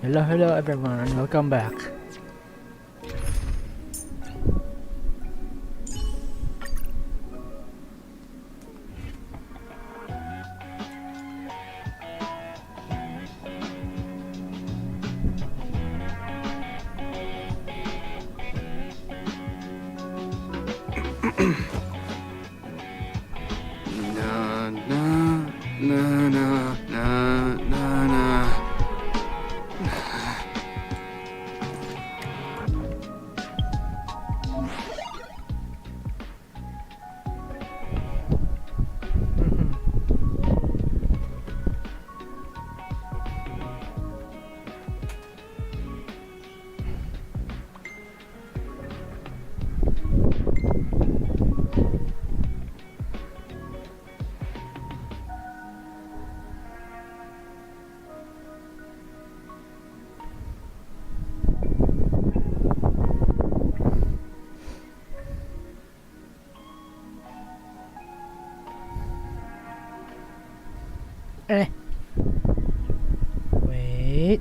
Hello everyone, welcome back. Na na na na na na na. Eh. Wait.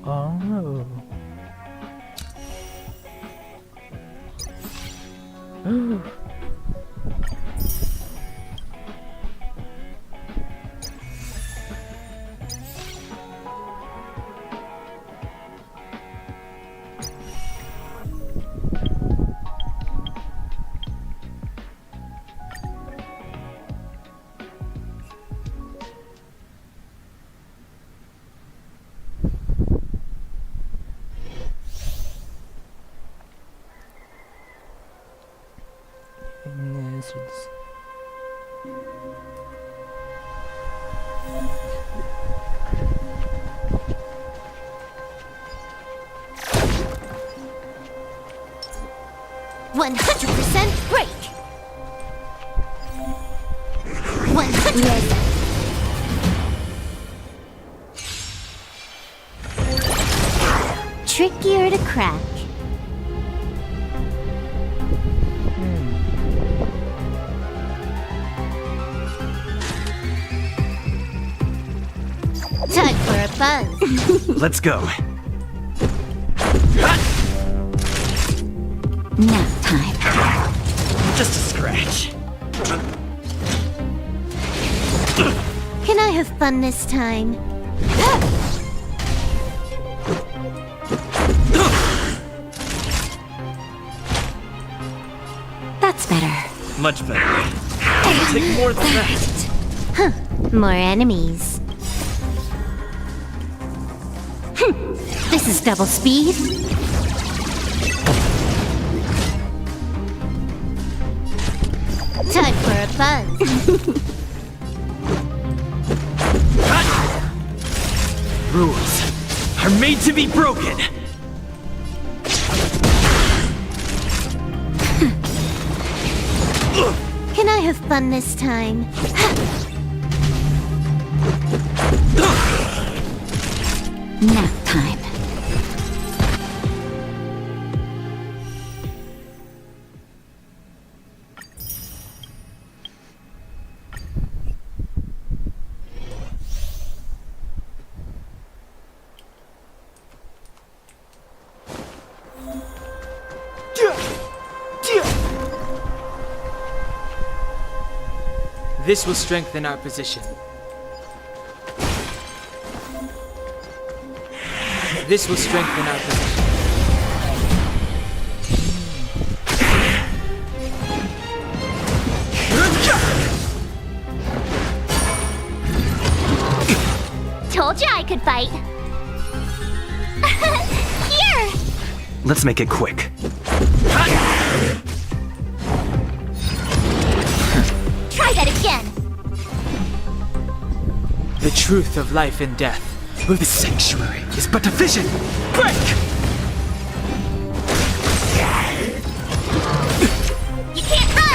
Oh. Yes. 100% break. 100. Trickier to crack. Time for a buzz. Let's go. Nap time. Just a scratch. Can I have fun this time? That's better. Much better. It'll take more than that. Huh. More enemies. This is double speed. Time for a buzz. Rules are made to be broken. Can I have fun this time? Nap time. This will strengthen our position. This will strengthen our position. Told you I could fight. Here! Let's make it quick. Try that again. The truth of life and death. The sanctuary is but a vision. Break! You can't run!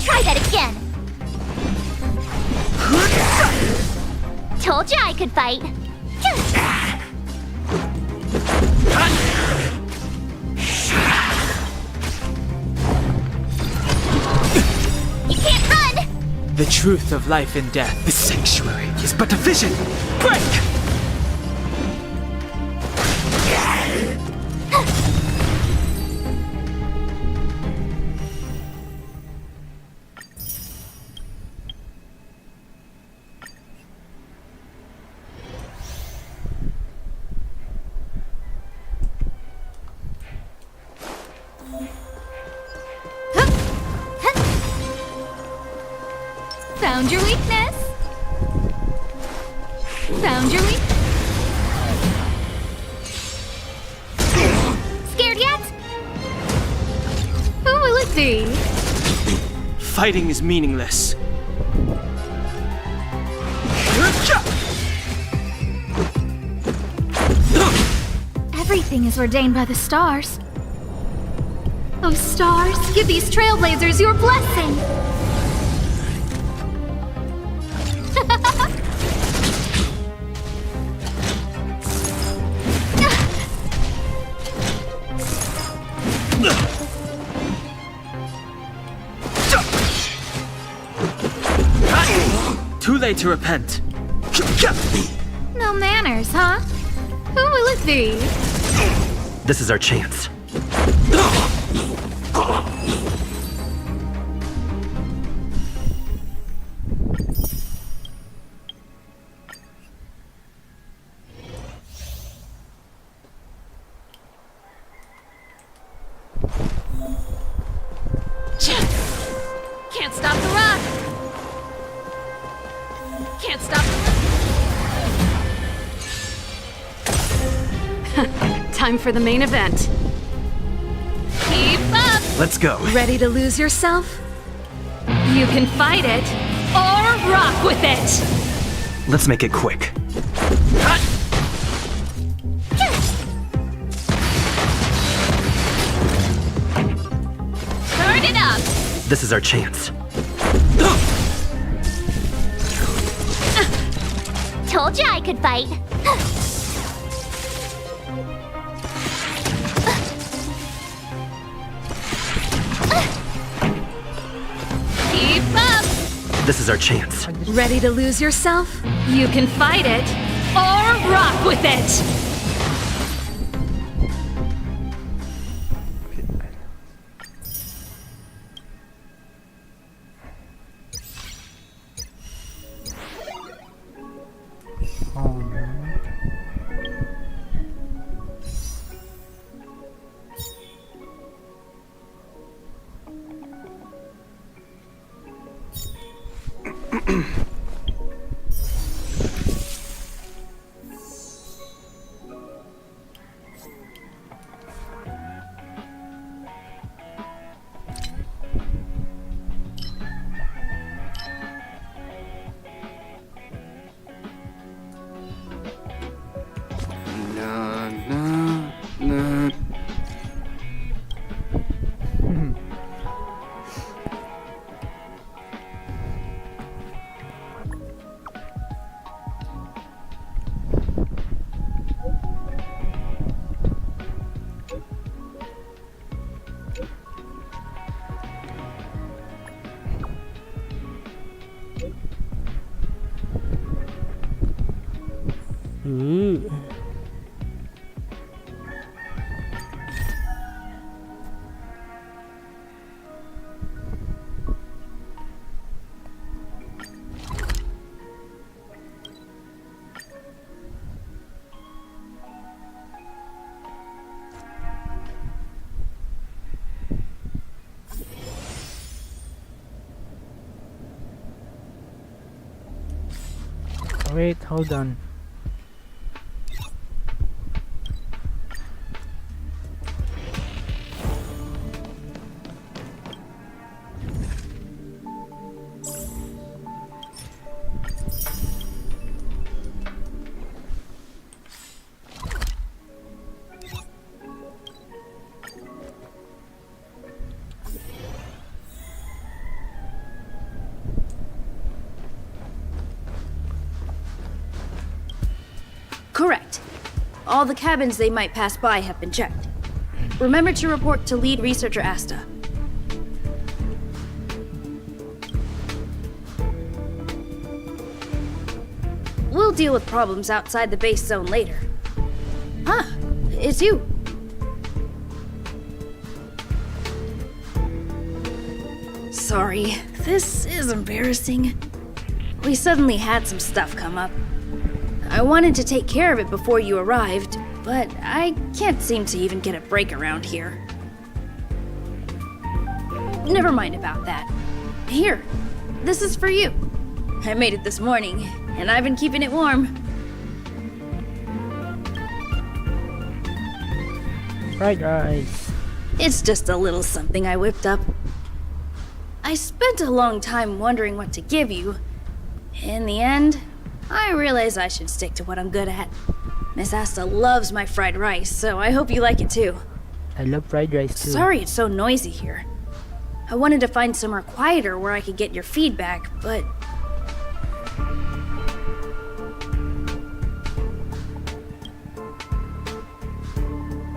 Try that again. Told you I could fight. You can't run! The truth of life and death. The sanctuary is but a vision. Break! Found your weakness. Found your weakness. Scared yet? Who will it be? Fighting is meaningless. Everything is ordained by the stars. Oh, stars, give these trailblazers your blessing. Too late to repent. No manners, huh? Who will it be? This is our chance. Can't stop the rock. Can't stop Time for the main event. Keep up. Let's go. Ready to lose yourself? You can fight it or rock with it. Let's make it quick. Turn it up. This is our chance. Told you I could fight. Keep up. This is our chance. Ready to lose yourself? You can fight it or rock with it. Oh no. Na na na. Ooh. Wait, hold on. Correct. All the cabins they might pass by have been checked. Remember to report to lead researcher Asta. We'll deal with problems outside the base zone later. Huh, it's you. Sorry, this is embarrassing. We suddenly had some stuff come up. I wanted to take care of it before you arrived, but I can't seem to even get a break around here. Never mind about that. Here, this is for you. I made it this morning, and I've been keeping it warm. Fried rice. It's just a little something I whipped up. I spent a long time wondering what to give you. In the end, I realize I should stick to what I'm good at. Miss Asta loves my fried rice, so I hope you like it too. I love fried rice too. Sorry it's so noisy here. I wanted to find somewhere quieter where I could get your feedback, but...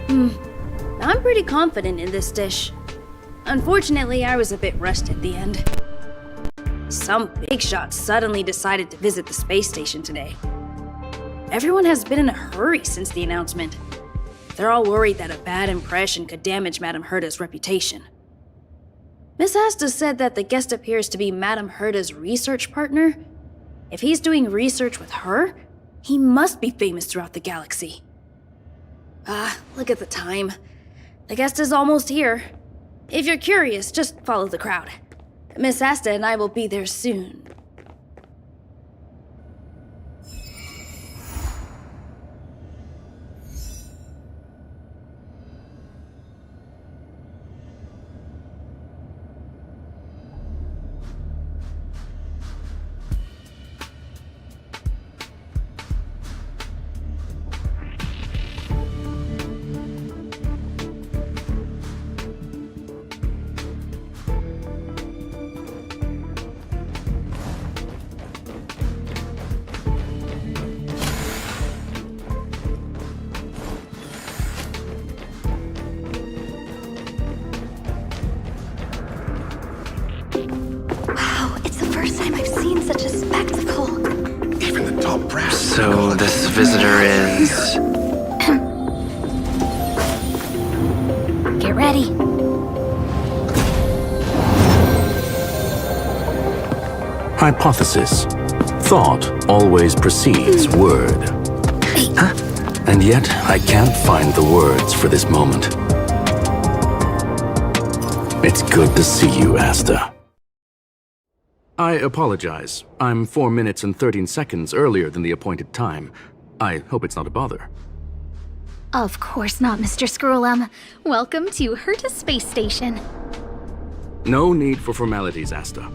I'm pretty confident in this dish. Unfortunately, I was a bit rushed at the end. Some big shot suddenly decided to visit the space station today. Everyone has been in a hurry since the announcement. They're all worried that a bad impression could damage Madame Herta's reputation. Miss Asta said that the guest appears to be Madame Herta's research partner. If he's doing research with her, he must be famous throughout the galaxy. Look at the time. The guest is almost here. If you're curious, just follow the crowd. Miss Asta and I will be there soon. Such a spectacle. Even the top brass. So this visitor is... Get ready. Hypothesis. Thought always precedes word. Huh? And yet, I can't find the words for this moment. It's good to see you, Asta. I apologize. I'm 4 minutes and 13 seconds earlier than the appointed time. I hope it's not a bother. Of course not, Mr. Scrollum. Welcome to Herta Space Station. No need for formalities, Asta.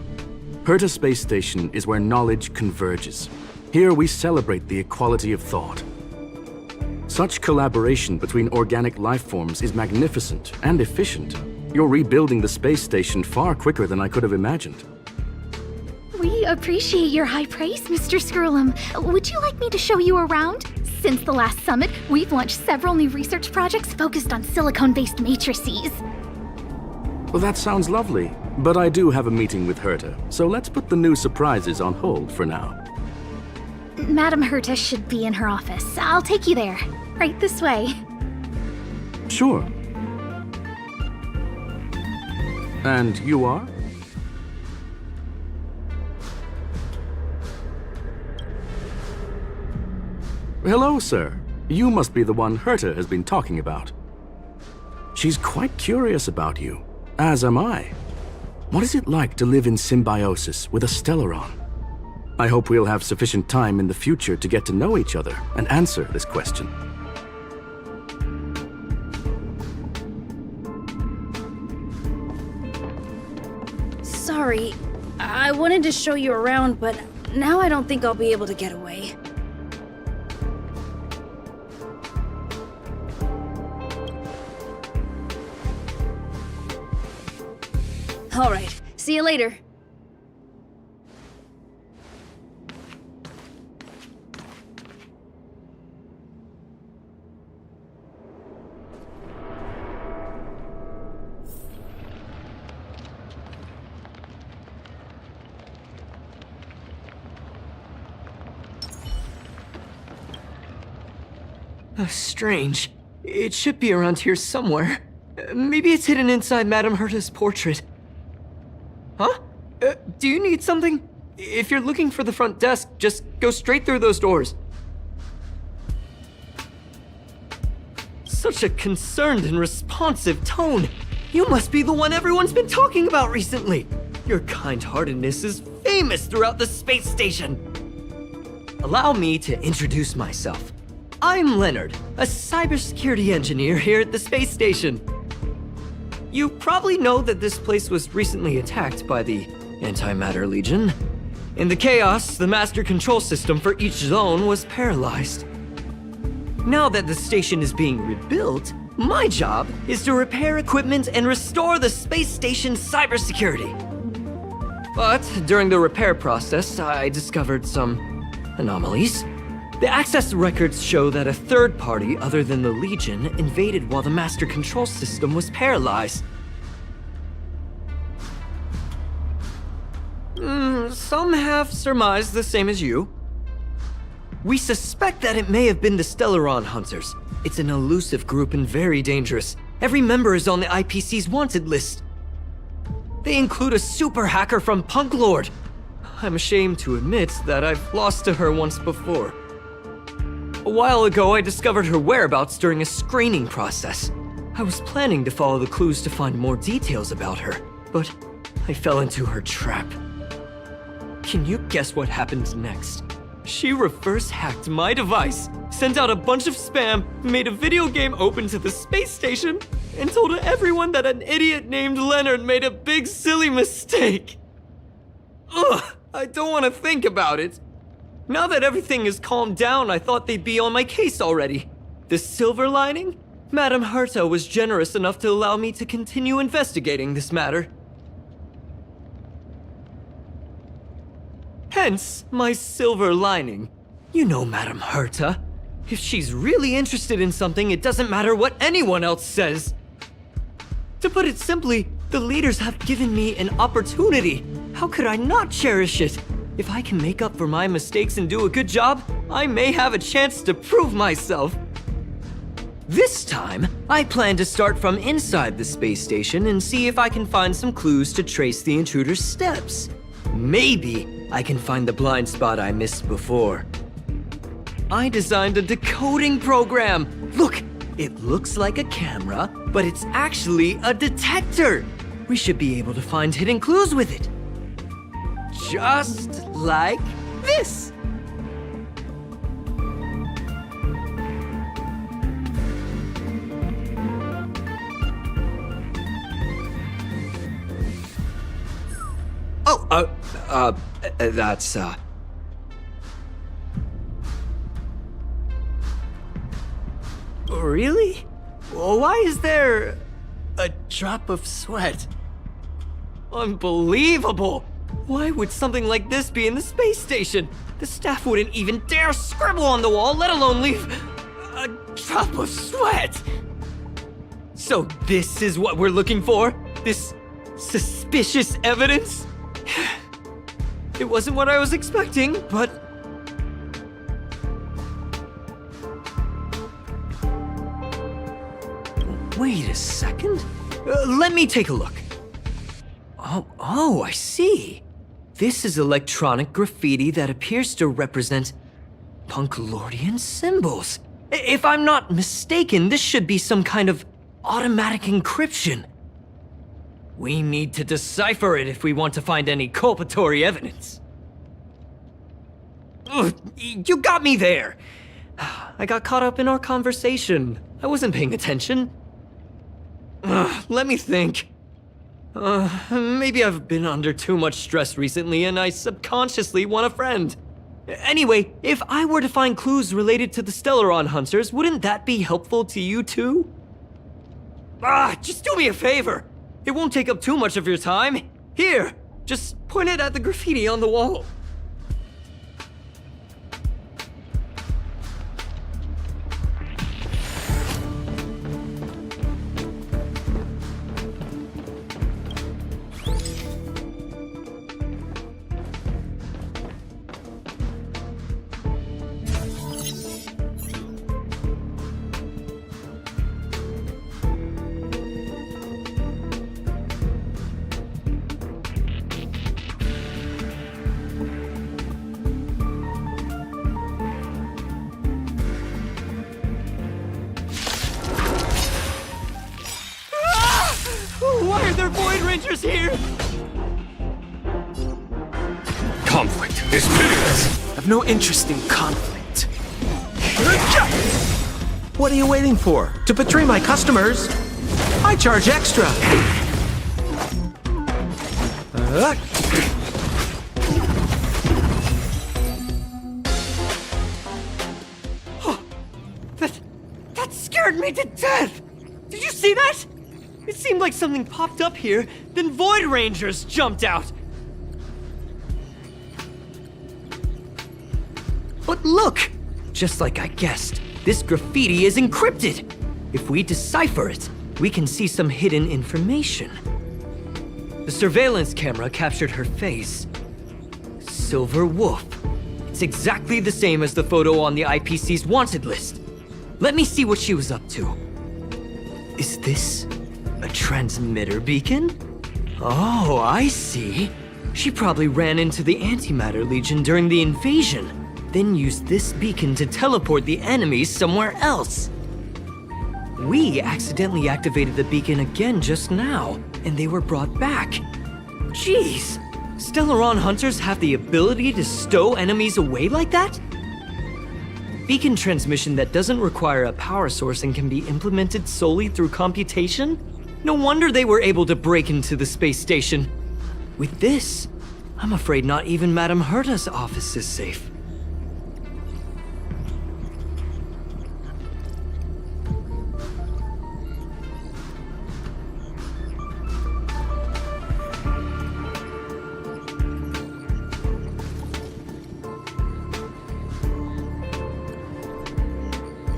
Herta Space Station is where knowledge converges. Here we celebrate the equality of thought. Such collaboration between organic life forms is magnificent and efficient. You're rebuilding the space station far quicker than I could have imagined. We appreciate your high praise, Mr. Scrollum. Would you like me to show you around? Since the last summit, we've launched several new research projects focused on silicone-based matrices. Well, that sounds lovely, but I do have a meeting with Herta, so let's put the new surprises on hold for now. Madame Herta should be in her office. I'll take you there. Right this way. Sure. And you are? Hello, sir. You must be the one Herta has been talking about. She's quite curious about you, as am I. What is it like to live in symbiosis with a Stellaron? I hope we'll have sufficient time in the future to get to know each other and answer this question. Sorry, I wanted to show you around, but now I don't think I'll be able to get away. Alright, see you later. Strange. It should be around here somewhere. Maybe it's hidden inside Madame Herta's portrait. Huh? Do you need something? If you're looking for the front desk, just go straight through those doors. Such a concerned and responsive tone. You must be the one everyone's been talking about recently. Your kind-heartedness is famous throughout the space station. Allow me to introduce myself. I'm Leonard, a cybersecurity engineer here at the space station. You probably know that this place was recently attacked by the Antimatter Legion. In the chaos, the master control system for each zone was paralyzed. Now that the station is being rebuilt, my job is to repair equipment and restore the space station's cybersecurity. But during the repair process, I discovered some anomalies. The access records show that a third party other than the Legion invaded while the master control system was paralyzed. Some have surmised the same as you. We suspect that it may have been the Stellaron Hunters. It's an elusive group and very dangerous. Every member is on the IPC's wanted list. They include a super hacker from Punk Lord. I'm ashamed to admit that I've lost to her once before. A while ago, I discovered her whereabouts during a screening process. I was planning to follow the clues to find more details about her, but I fell into her trap. Can you guess what happened next? She reverse hacked my device, sent out a bunch of spam, made a video game open to the space station, and told everyone that an idiot named Leonard made a big silly mistake. Ugh, I don't want to think about it. Now that everything is calmed down, I thought they'd be on my case already. The silver lining? Madame Herta was generous enough to allow me to continue investigating this matter. Hence, my silver lining. You know Madame Herta. If she's really interested in something, it doesn't matter what anyone else says. To put it simply, the leaders have given me an opportunity. How could I not cherish it? If I can make up for my mistakes and do a good job, I may have a chance to prove myself. This time, I plan to start from inside the space station and see if I can find some clues to trace the intruder's steps. Maybe I can find the blind spot I missed before. I designed a decoding program. Look, it looks like a camera, but it's actually a detector. We should be able to find hidden clues with it. Just like this. That's, Really? Why is there a drop of sweat? Unbelievable! Why would something like this be in the space station? The staff wouldn't even dare scribble on the wall, let alone leave a drop of sweat! So this is what we're looking for? This suspicious evidence? It wasn't what I was expecting, but... Wait a second. Let me take a look. Oh, I see. This is electronic graffiti that appears to represent Punklordian symbols. If I'm not mistaken, this should be some kind of automatic encryption. We need to decipher it if we want to find any culpatory evidence. Ugh, you got me there! I got caught up in our conversation. I wasn't paying attention. Let me think. Maybe I've been under too much stress recently and I subconsciously want a friend. Anyway, if I were to find clues related to the Stellaron Hunters, wouldn't that be helpful to you too? Just do me a favor. It won't take up too much of your time. Here, just point it at the graffiti on the wall. Why are there Void Rangers here? Conflict is pitiless. I've no interest in conflict. What are you waiting for? To betray my customers? I charge extra. That scared me to death! Did you see that? It seemed like something popped up here, then Void Rangers jumped out. But look! Just like I guessed, this graffiti is encrypted. If we decipher it, we can see some hidden information. The surveillance camera captured her face. Silver Wolf. It's exactly the same as the photo on the IPC's wanted list. Let me see what she was up to. Is this a transmitter beacon? Oh, I see. She probably ran into the Antimatter Legion during the invasion, then used this beacon to teleport the enemies somewhere else. We accidentally activated the beacon again just now, and they were brought back. Jeez, Stellaron Hunters have the ability to stow enemies away like that? Beacon transmission that doesn't require a power source and can be implemented solely through computation? No wonder they were able to break into the space station. With this, I'm afraid not even Madame Herta's office is safe.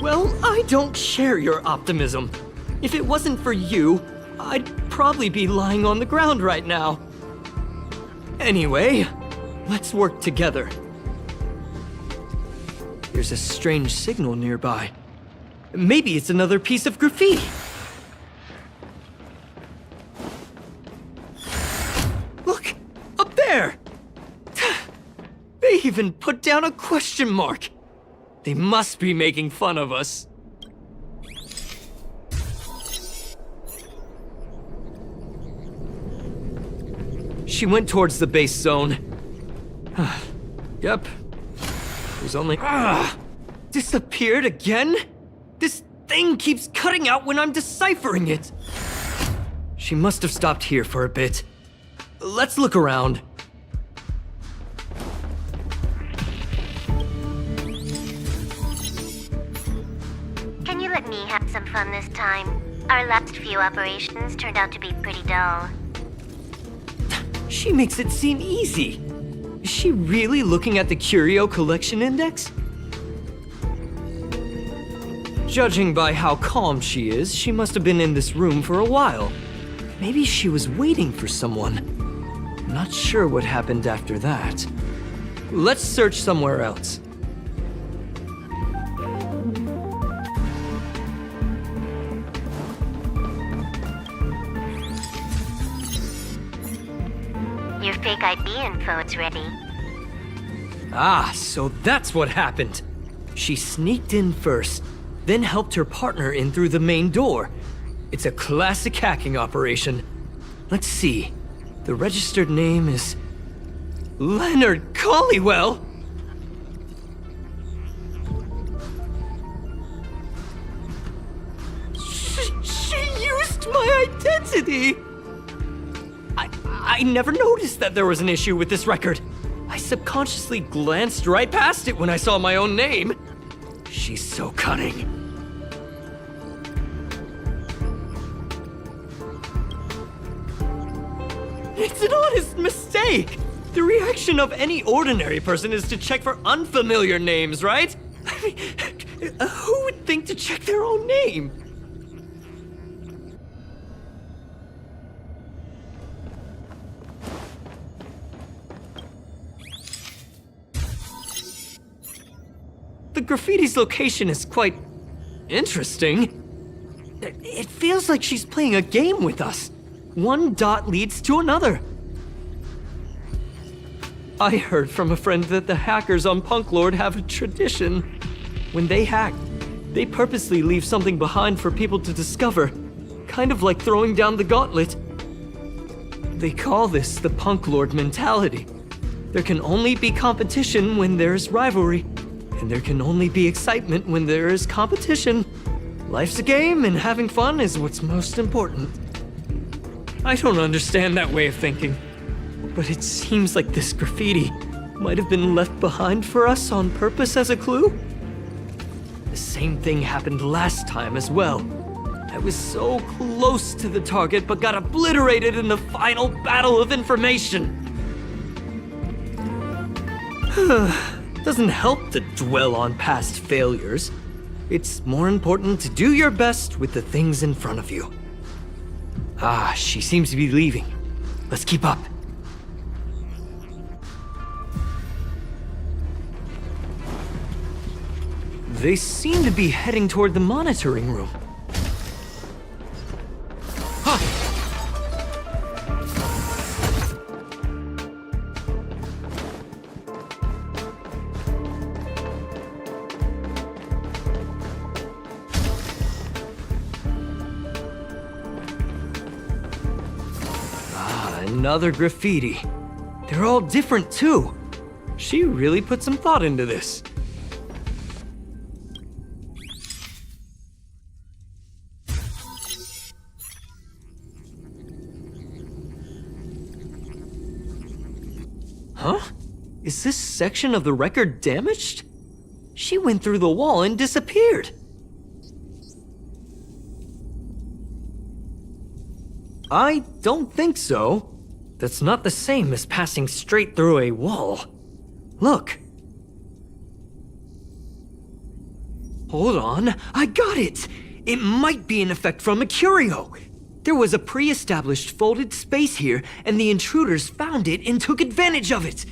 Well, I don't share your optimism. If it wasn't for you, I'd probably be lying on the ground right now. Anyway, let's work together. There's a strange signal nearby. Maybe it's another piece of graffiti. Look, up there! They even put down a question mark. They must be making fun of us. She went towards the base zone. Yep. There's only... Disappeared again? This thing keeps cutting out when I'm deciphering it. She must have stopped here for a bit. Let's look around. Can you let me have some fun this time? Our last few operations turned out to be pretty dull. She makes it seem easy. Is she really looking at the Curio Collection Index? Judging by how calm she is, she must have been in this room for a while. Maybe she was waiting for someone. Not sure what happened after that. Let's search somewhere else. Your fake ID info is ready. Ah, so that's what happened. She sneaked in first, then helped her partner in through the main door. It's a classic hacking operation. Let's see. The registered name is... Leonard Collywell! identity! I never noticed that there was an issue with this record. I subconsciously glanced right past it when I saw my own name. She's so cunning. It's an honest mistake! The reaction of any ordinary person is to check for unfamiliar names, right? I mean, who would think to check their own name? The graffiti's location is quite interesting. It feels like she's playing a game with us. One dot leads to another. I heard from a friend that the hackers on Punk Lord have a tradition. When they hack, they purposely leave something behind for people to discover, kind of like throwing down the gauntlet. They call this the Punk Lord mentality. There can only be competition when there's rivalry, and there can only be excitement when there is competition. Life's a game, and having fun is what's most important. I don't understand that way of thinking, but it seems like this graffiti might have been left behind for us on purpose as a clue. The same thing happened last time as well. I was so close to the target, but got obliterated in the final battle of information. Doesn't help to dwell on past failures. It's more important to do your best with the things in front of you. Ah, she seems to be leaving. Let's keep up. They seem to be heading toward the monitoring room. Another graffiti. They're all different too. She really put some thought into this. Huh? Is this section of the record damaged? She went through the wall and disappeared. I don't think so. That's not the same as passing straight through a wall. Look. Hold on, I got it! It might be an effect from a curio. There was a pre-established folded space here, and the intruders found it and took advantage of it.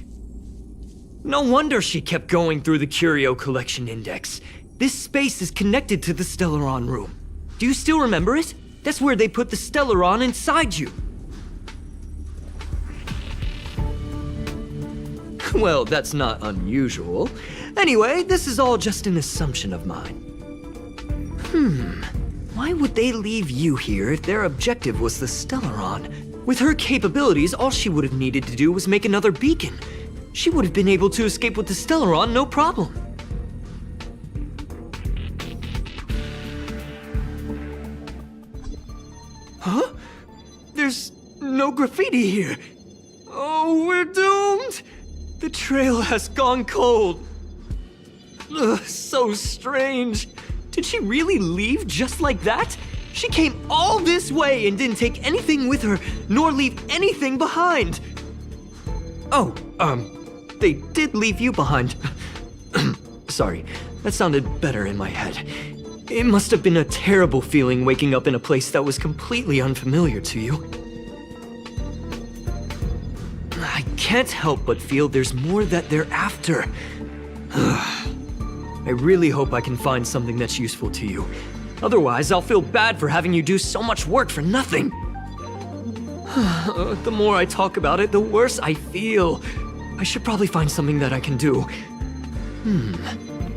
No wonder she kept going through the curio collection index. This space is connected to the Stellaron room. Do you still remember it? That's where they put the Stellaron inside you. Well, that's not unusual. Anyway, this is all just an assumption of mine. Why would they leave you here if their objective was the Stellaron? With her capabilities, all she would have needed to do was make another beacon. She would have been able to escape with the Stellaron, no problem. Huh? There's no graffiti here. Oh, we're doomed! The trail has gone cold. Ugh, so strange. Did she really leave just like that? She came all this way and didn't take anything with her, nor leave anything behind. Oh, they did leave you behind. Sorry, that sounded better in my head. It must have been a terrible feeling waking up in a place that was completely unfamiliar to you. I can't help but feel there's more that they're after. I really hope I can find something that's useful to you. Otherwise, I'll feel bad for having you do so much work for nothing. The more I talk about it, the worse I feel. I should probably find something that I can do.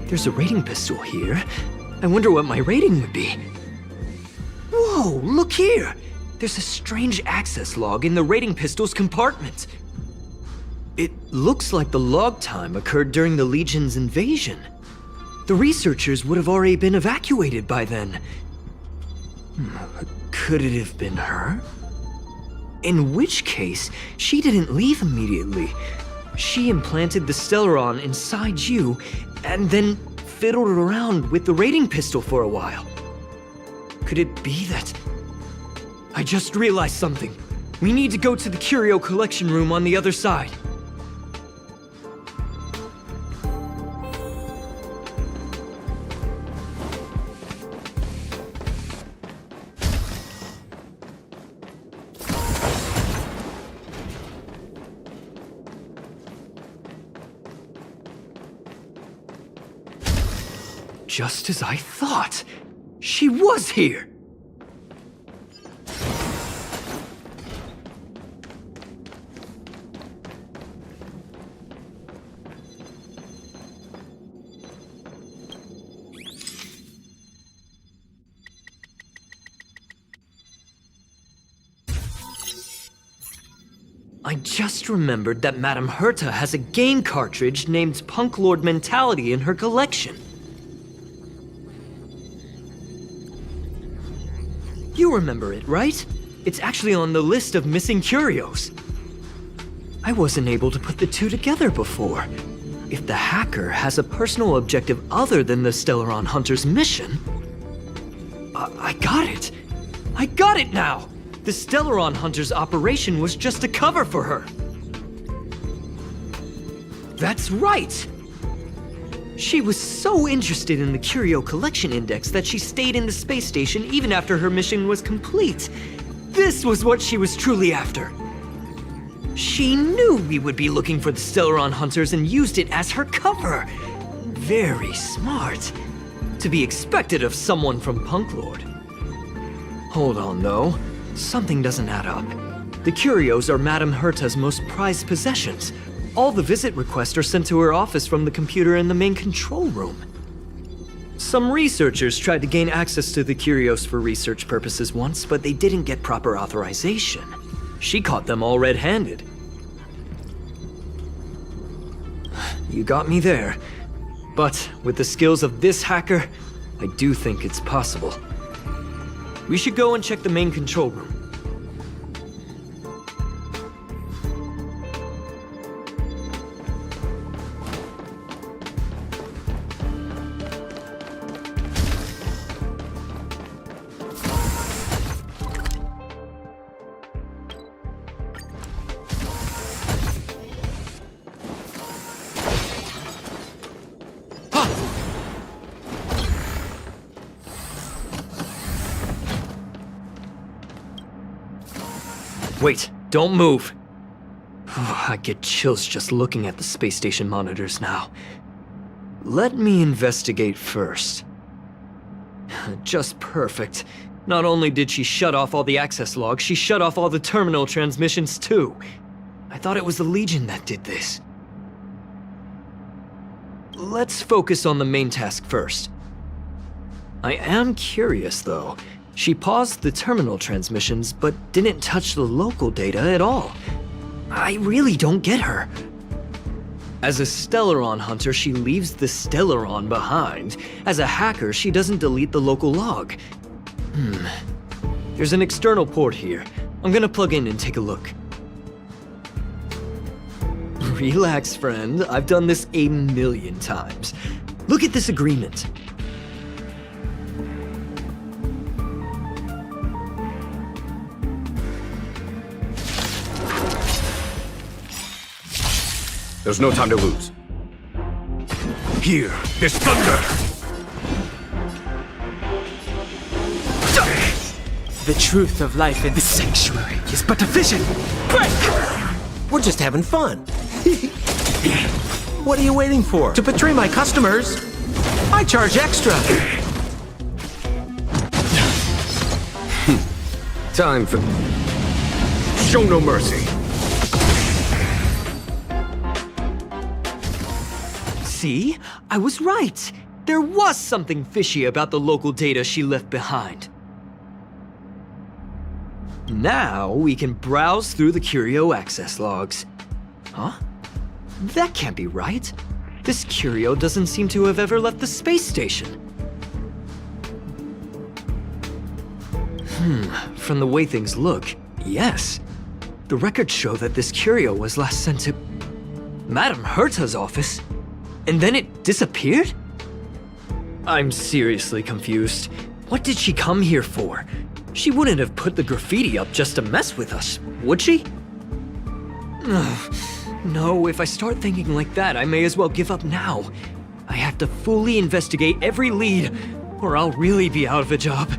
There's a rating pistol here. I wonder what my rating would be. Whoa, look here! There's a strange access log in the rating pistol's compartment. It looks like the log time occurred during the Legion's invasion. The researchers would have already been evacuated by then. Could it have been her? In which case, she didn't leave immediately. She implanted the Stellaron inside you, and then fiddled around with the raiding pistol for a while. Could it be that... I just realized something. We need to go to the curio collection room on the other side. Just as I thought. She was here! I just remembered that Madame Herta has a game cartridge named Punk Lord Mentality in her collection. You remember it, right? It's actually on the list of missing curios. I wasn't able to put the two together before. If the hacker has a personal objective other than the Stellaron Hunter's mission... I got it! I got it now! The Stellaron Hunter's operation was just a cover for her. That's right! She was so interested in the Curio Collection Index that she stayed in the space station even after her mission was complete. This was what she was truly after. She knew we would be looking for the Stellaron Hunters and used it as her cover. Very smart. To be expected of someone from Punk Lord. Hold on, though. Something doesn't add up. The curios are Madame Herta's most prized possessions. All the visit requests are sent to her office from the computer in the main control room. Some researchers tried to gain access to the curios for research purposes once, but they didn't get proper authorization. She caught them all red-handed. You got me there. But with the skills of this hacker, I do think it's possible. We should go and check the main control room. Wait, don't move. I get chills just looking at the space station monitors now. Let me investigate first. Just perfect. Not only did she shut off all the access logs, she shut off all the terminal transmissions too. I thought it was the Legion that did this. Let's focus on the main task first. I am curious though. She paused the terminal transmissions, but didn't touch the local data at all. I really don't get her. As a Stellaron hunter, she leaves the Stellaron behind. As a hacker, she doesn't delete the local log. There's an external port here. I'm gonna plug in and take a look. Relax, friend. I've done this 1,000,000 times. Look at this agreement. There's no time to lose. Here, there's thunder! The truth of life in this sanctuary is but a vision. Break! We're just having fun. What are you waiting for? To betray my customers, I charge extra. Time for... Show no mercy. See? I was right. There was something fishy about the local data she left behind. Now we can browse through the curio access logs. Huh? That can't be right. This curio doesn't seem to have ever left the space station. From the way things look, yes. The records show that this curio was last sent to Madame Herta's office, and then it disappeared? I'm seriously confused. What did she come here for? She wouldn't have put the graffiti up just to mess with us, would she? No, if I start thinking like that, I may as well give up now. I have to fully investigate every lead, or I'll really be out of a job.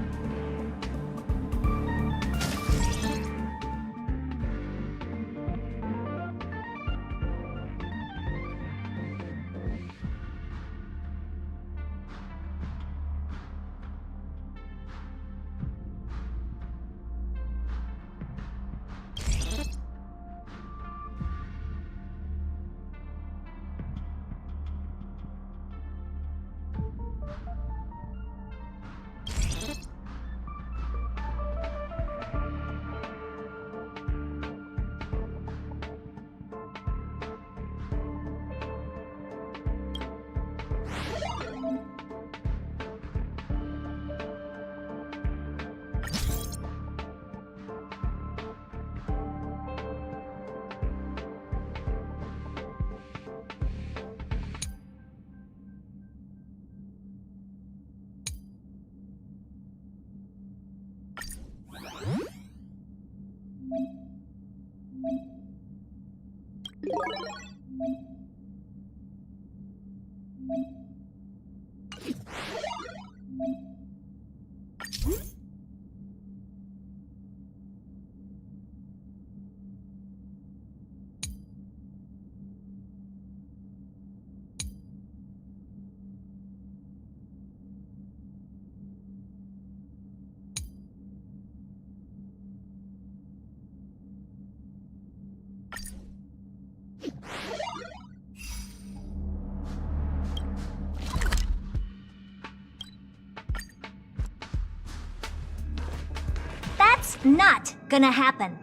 That's not gonna happen.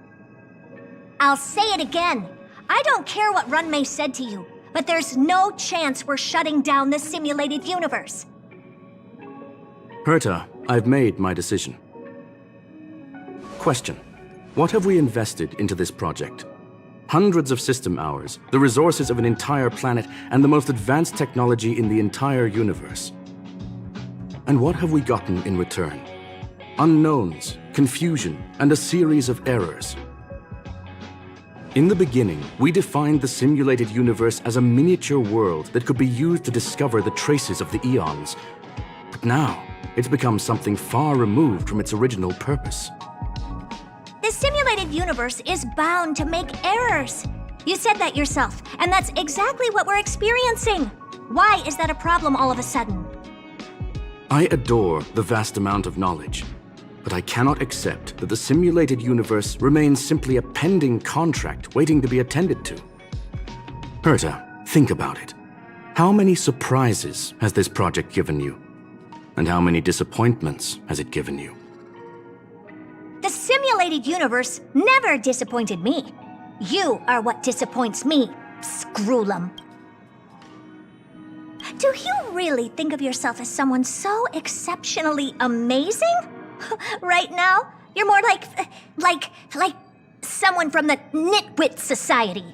I'll say it again. I don't care what Runmei said to you, but there's no chance we're shutting down the simulated universe. Herta, I've made my decision. Question. What have we invested into this project? Hundreds of system hours, the resources of an entire planet, and the most advanced technology in the entire universe. And what have we gotten in return? Unknowns, confusion, and a series of errors. In the beginning, we defined the simulated universe as a miniature world that could be used to discover the traces of the eons. But now, it's become something far removed from its original purpose. The simulated universe is bound to make errors. You said that yourself, and that's exactly what we're experiencing. Why is that a problem all of a sudden? I adore the vast amount of knowledge, but I cannot accept that the simulated universe remains simply a pending contract waiting to be attended to. Herta, think about it. How many surprises has this project given you? And how many disappointments has it given you? The simulated universe never disappointed me. You are what disappoints me, Scroolum. Do you really think of yourself as someone so exceptionally amazing? Right now, you're more like someone from the Nitwit Society.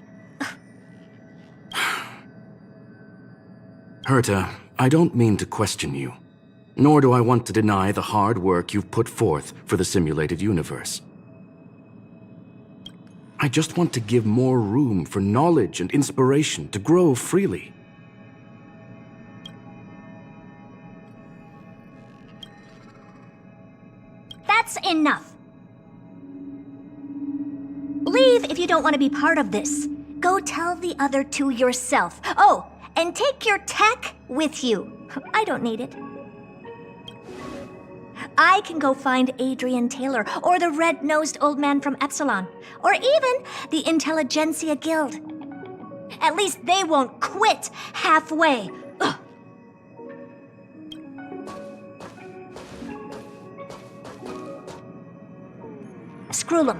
Herta, I don't mean to question you, nor do I want to deny the hard work you've put forth for the simulated universe. I just want to give more room for knowledge and inspiration to grow freely. That's enough. Leave if you don't want to be part of this. Go tell the other two yourself. Oh, and take your tech with you. I don't need it. I can go find Adrian Taylor, or the red-nosed old man from Epsilon, or even the Intelligentsia Guild. At least they won't quit halfway. Ugh. Scroolum,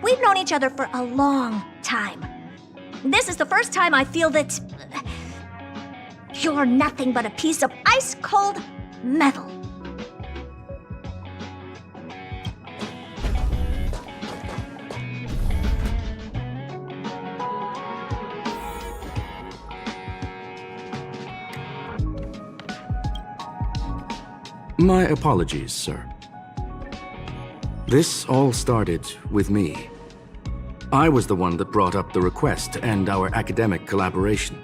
we've known each other for a long time. This is the first time I feel that you're nothing but a piece of ice-cold metal. My apologies, sir. This all started with me. I was the one that brought up the request to end our academic collaboration.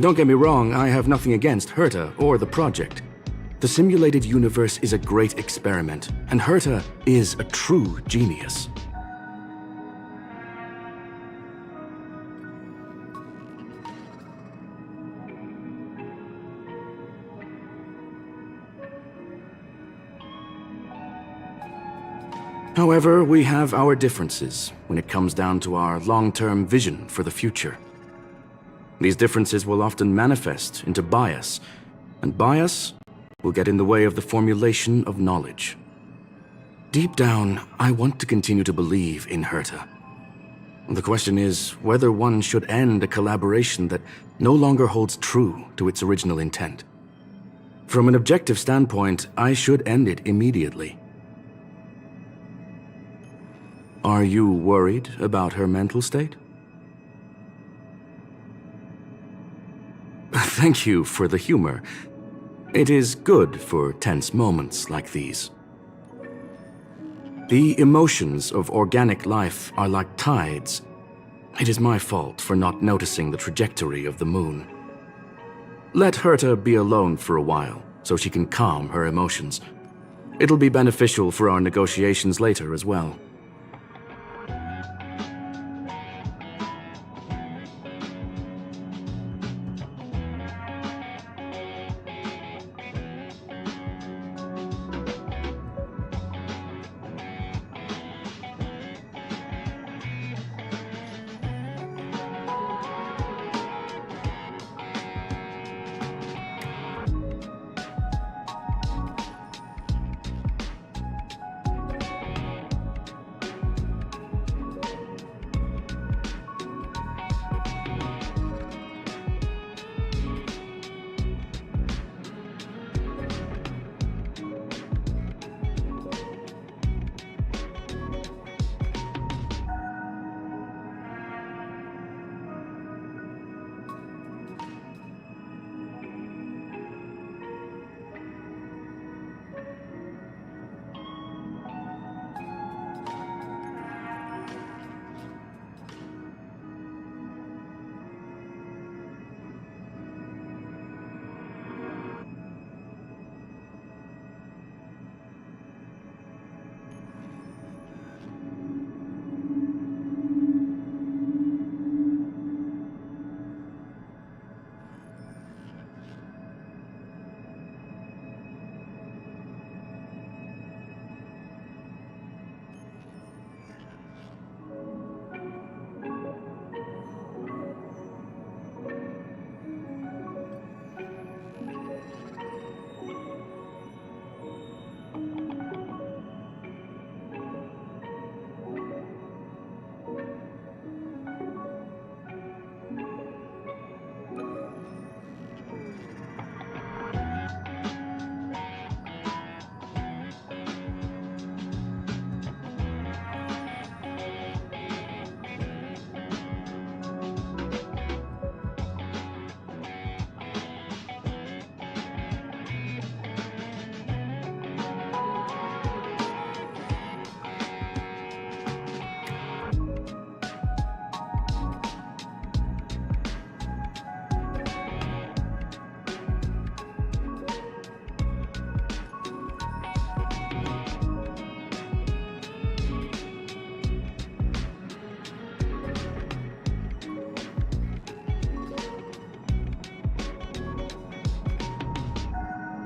Don't get me wrong, I have nothing against Herta or the project. The simulated universe is a great experiment, and Herta is a true genius. However, we have our differences when it comes down to our long-term vision for the future. These differences will often manifest into bias, and bias will get in the way of the formulation of knowledge. Deep down, I want to continue to believe in Herta. The question is whether one should end a collaboration that no longer holds true to its original intent. From an objective standpoint, I should end it immediately. Are you worried about her mental state? Thank you for the humor. It is good for tense moments like these. The emotions of organic life are like tides. It is my fault for not noticing the trajectory of the moon. Let Herta be alone for a while, so she can calm her emotions. It'll be beneficial for our negotiations later as well.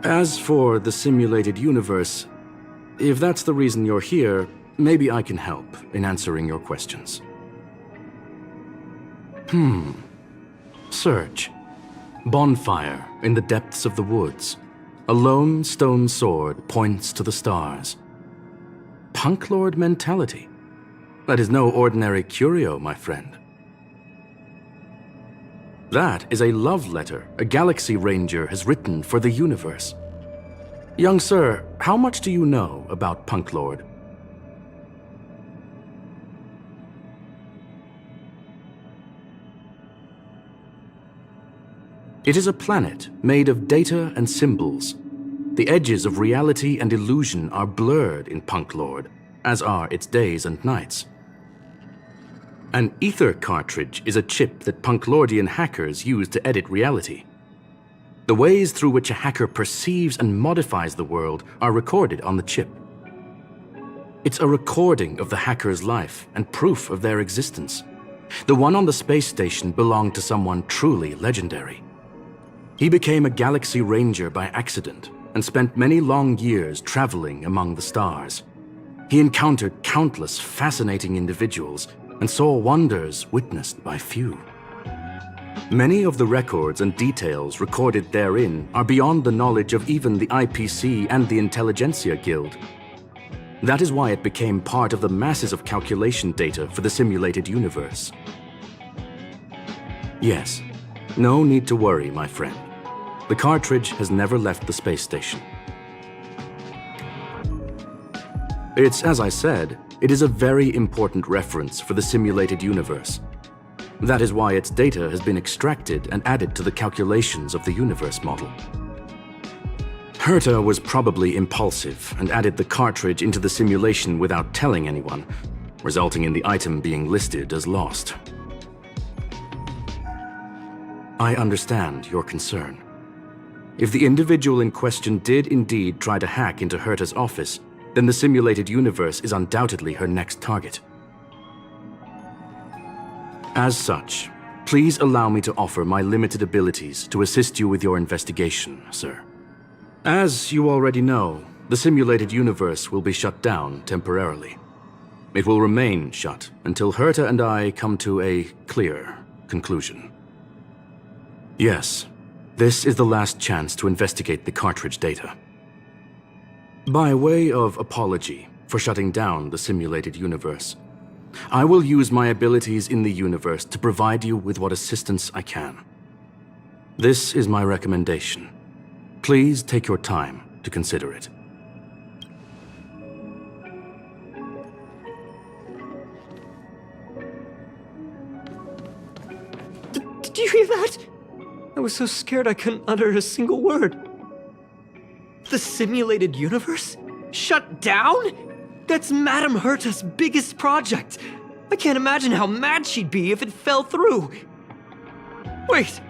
As for the simulated universe, if that's the reason you're here, maybe I can help in answering your questions. Search. Bonfire in the depths of the woods. A lone stone sword points to the stars. Punk Lord mentality. That is no ordinary curio, my friend. That is a love letter a Galaxy Ranger has written for the universe. Young sir, how much do you know about Punk Lord? It is a planet made of data and symbols. The edges of reality and illusion are blurred in Punk Lord, as are its days and nights. An ether cartridge is a chip that Punklordian hackers use to edit reality. The ways through which a hacker perceives and modifies the world are recorded on the chip. It's a recording of the hacker's life and proof of their existence. The one on the space station belonged to someone truly legendary. He became a Galaxy Ranger by accident and spent many long years traveling among the stars. He encountered countless fascinating individuals and saw wonders witnessed by few. Many of the records and details recorded therein are beyond the knowledge of even the IPC and the Intelligentsia Guild. That is why it became part of the masses of calculation data for the simulated universe. Yes, no need to worry, my friend. The cartridge has never left the space station. It's as I said, it is a very important reference for the simulated universe. That is why its data has been extracted and added to the calculations of the universe model. Herta was probably impulsive and added the cartridge into the simulation without telling anyone, resulting in the item being listed as lost. I understand your concern. If the individual in question did indeed try to hack into Herta's office, then the simulated universe is undoubtedly her next target. As such, please allow me to offer my limited abilities to assist you with your investigation, sir. As you already know, the simulated universe will be shut down temporarily. It will remain shut until Herta and I come to a clear conclusion. Yes, this is the last chance to investigate the cartridge data. By way of apology for shutting down the simulated universe, I will use my abilities in the universe to provide you with what assistance I can. This is my recommendation. Please take your time to consider it. Did you hear that? I was so scared I couldn't utter a single word. The simulated universe? Shut down? That's Madame Herta's biggest project. I can't imagine how mad she'd be if it fell through. Wait,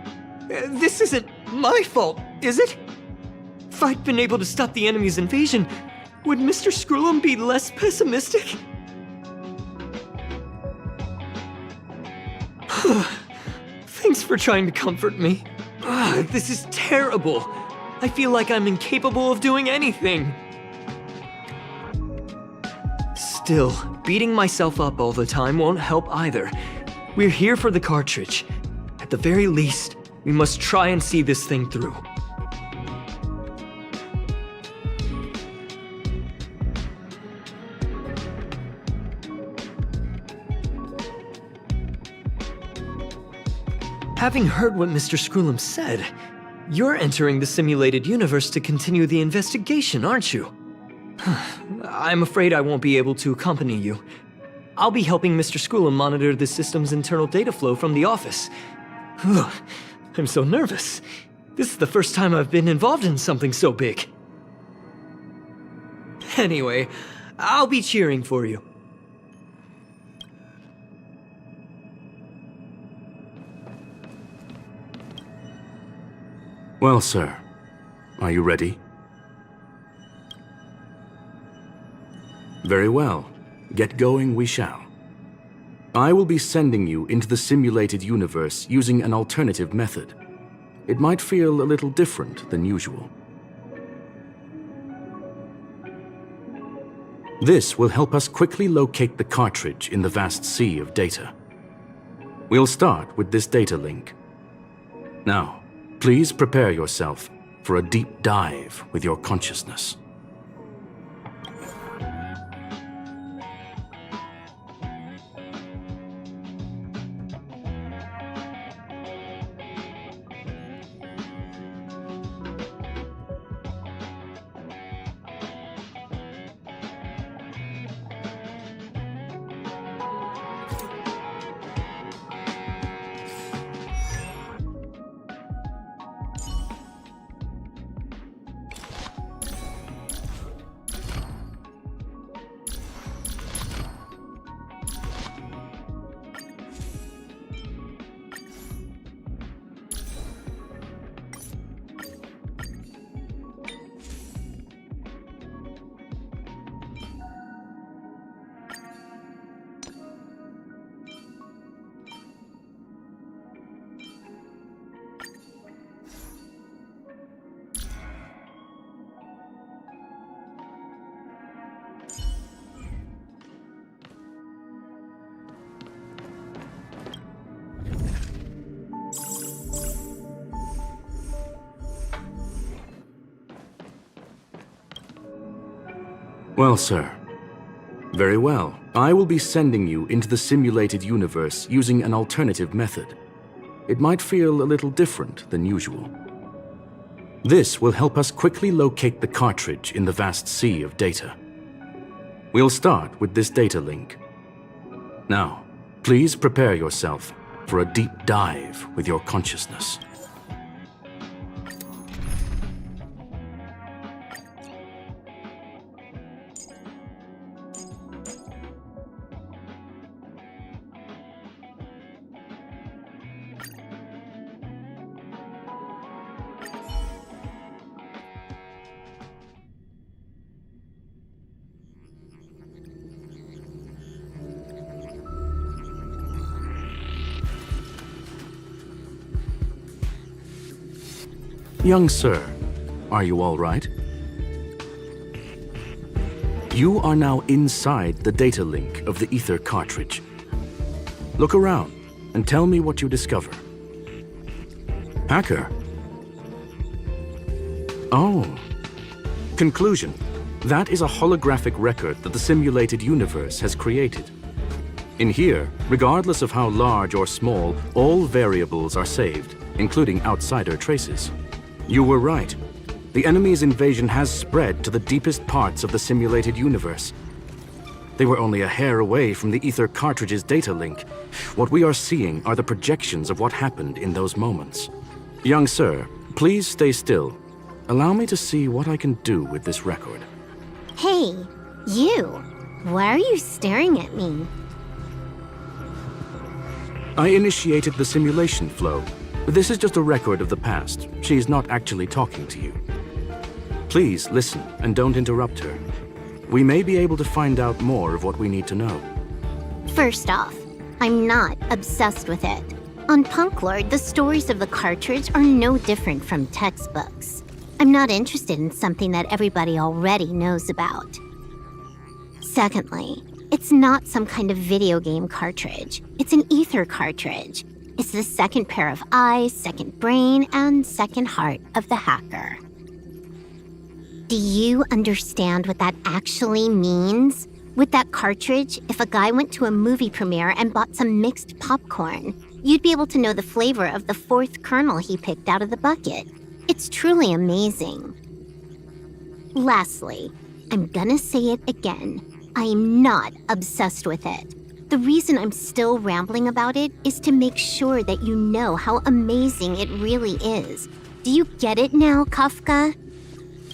this isn't my fault, is it? If I'd been able to stop the enemy's invasion, would Mr. Skrullum be less pessimistic? Thanks for trying to comfort me. This is terrible. I feel like I'm incapable of doing anything. Still, beating myself up all the time won't help either. We're here for the cartridge. At the very least, we must try and see this thing through. Having heard what Mr. Skrullum said, you're entering the simulated universe to continue the investigation, aren't you? I'm afraid I won't be able to accompany you. I'll be helping Mr. Skrullum monitor the system's internal data flow from the office. I'm so nervous. This is the first time I've been involved in something so big. Anyway, I'll be cheering for you. Well, sir, are you ready? Very well. Get going we shall. I will be sending you into the simulated universe using an alternative method. It might feel a little different than usual. This will help us quickly locate the cartridge in the vast sea of data. We'll start with this data link. Now, please prepare yourself for a deep dive with your consciousness. Well, sir. Very well. I will be sending you into the simulated universe using an alternative method. It might feel a little different than usual. This will help us quickly locate the cartridge in the vast sea of data. We'll start with this data link. Now, please prepare yourself for a deep dive with your consciousness. Young sir, are you all right? You are now inside the data link of the ether cartridge. Look around and tell me what you discover. Hacker? Oh. Conclusion. That is a holographic record that the simulated universe has created. In here, regardless of how large or small, all variables are saved, including outsider traces. You were right. The enemy's invasion has spread to the deepest parts of the simulated universe. They were only a hair away from the ether cartridge's data link. What we are seeing are the projections of what happened in those moments. Young sir, please stay still. Allow me to see what I can do with this record. Hey, you! Why are you staring at me? I initiated the simulation flow. This is just a record of the past. She is not actually talking to you. Please listen and don't interrupt her. We may be able to find out more of what we need to know. First off, I'm not obsessed with it. On Punk Lord, the stories of the cartridge are no different from textbooks. I'm not interested in something that everybody already knows about. Secondly, it's not some kind of video game cartridge. It's an ether cartridge. It's the second pair of eyes, second brain, and second heart of the hacker. Do you understand what that actually means? With that cartridge, if a guy went to a movie premiere and bought some mixed popcorn, you'd be able to know the flavor of the fourth kernel he picked out of the bucket. It's truly amazing. Lastly, I'm gonna say it again. I am not obsessed with it. The reason I'm still rambling about it is to make sure that you know how amazing it really is. Do you get it now, Kafka?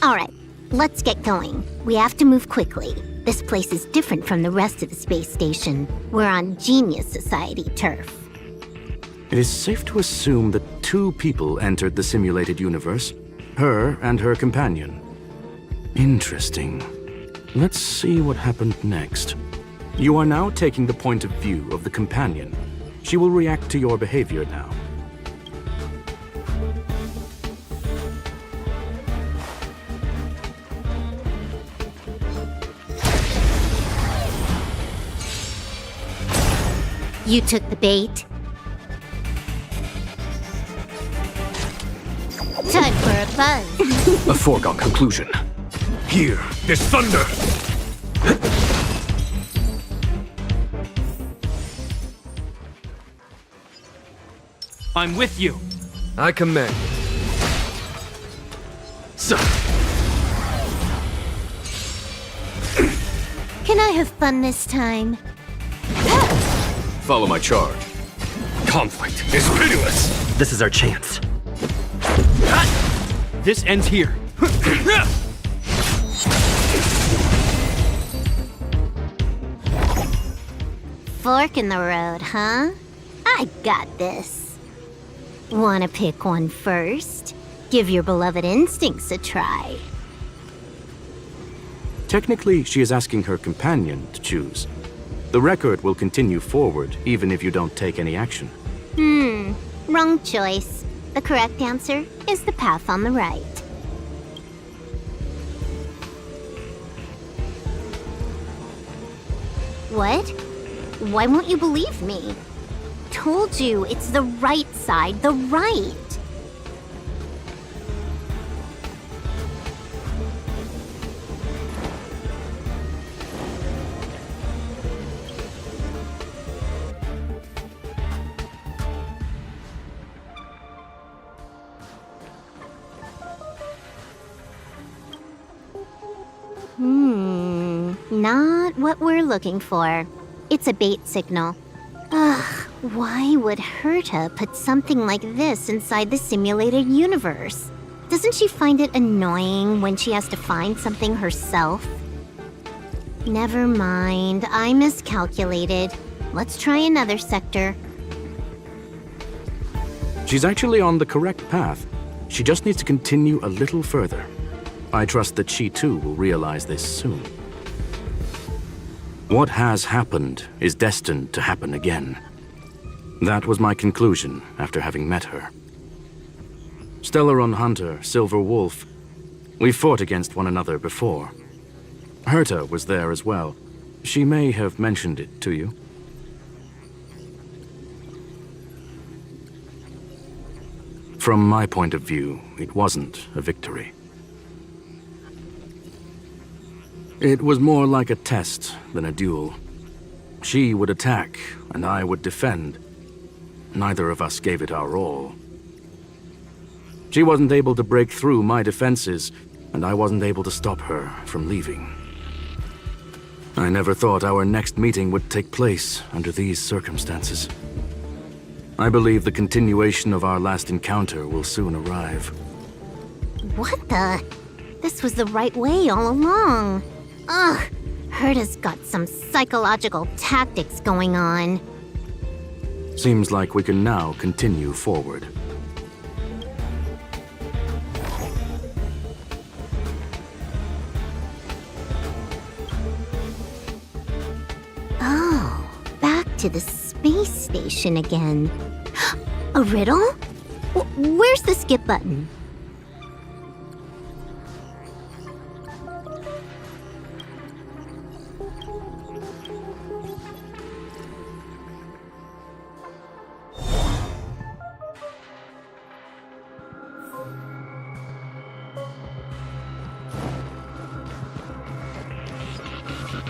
Alright, let's get going. We have to move quickly. This place is different from the rest of the space station. We're on Genius Society turf. It is safe to assume that two people entered the simulated universe. Her and her companion. Interesting. Let's see what happened next. You are now taking the point of view of the companion. She will react to your behavior now. You took the bait. Time for a buzz. A foregone conclusion. Here, this thunder! I'm with you. I commend. So. Can I have fun this time? Follow my charge. Conflict is pitiless! This is our chance. This ends here. Fork in the road, huh? I got this. Wanna pick one first? Give your beloved instincts a try. Technically, she is asking her companion to choose. The record will continue forward, even if you don't take any action. Wrong choice. The correct answer is the path on the right. What? Why won't you believe me? Told you, it's the right side, the right. Not what we're looking for. It's a bait signal. Ugh, why would Herta put something like this inside the simulated universe? Doesn't she find it annoying when she has to find something herself? Never mind, I miscalculated. Let's try another sector. She's actually on the correct path. She just needs to continue a little further. I trust that she too will realize this soon. What has happened is destined to happen again. That was my conclusion after having met her. Stellaron Hunter, Silver Wolf. We fought against one another before. Herta was there as well. She may have mentioned it to you. From my point of view, it wasn't a victory. It was more like a test than a duel. She would attack, and I would defend. Neither of us gave it our all. She wasn't able to break through my defenses, and I wasn't able to stop her from leaving. I never thought our next meeting would take place under these circumstances. I believe the continuation of our last encounter will soon arrive. What the? This was the right way all along. Ugh, Herta's got some psychological tactics going on. Seems like we can now continue forward. Oh, back to the space station again. A riddle? Where's the skip button?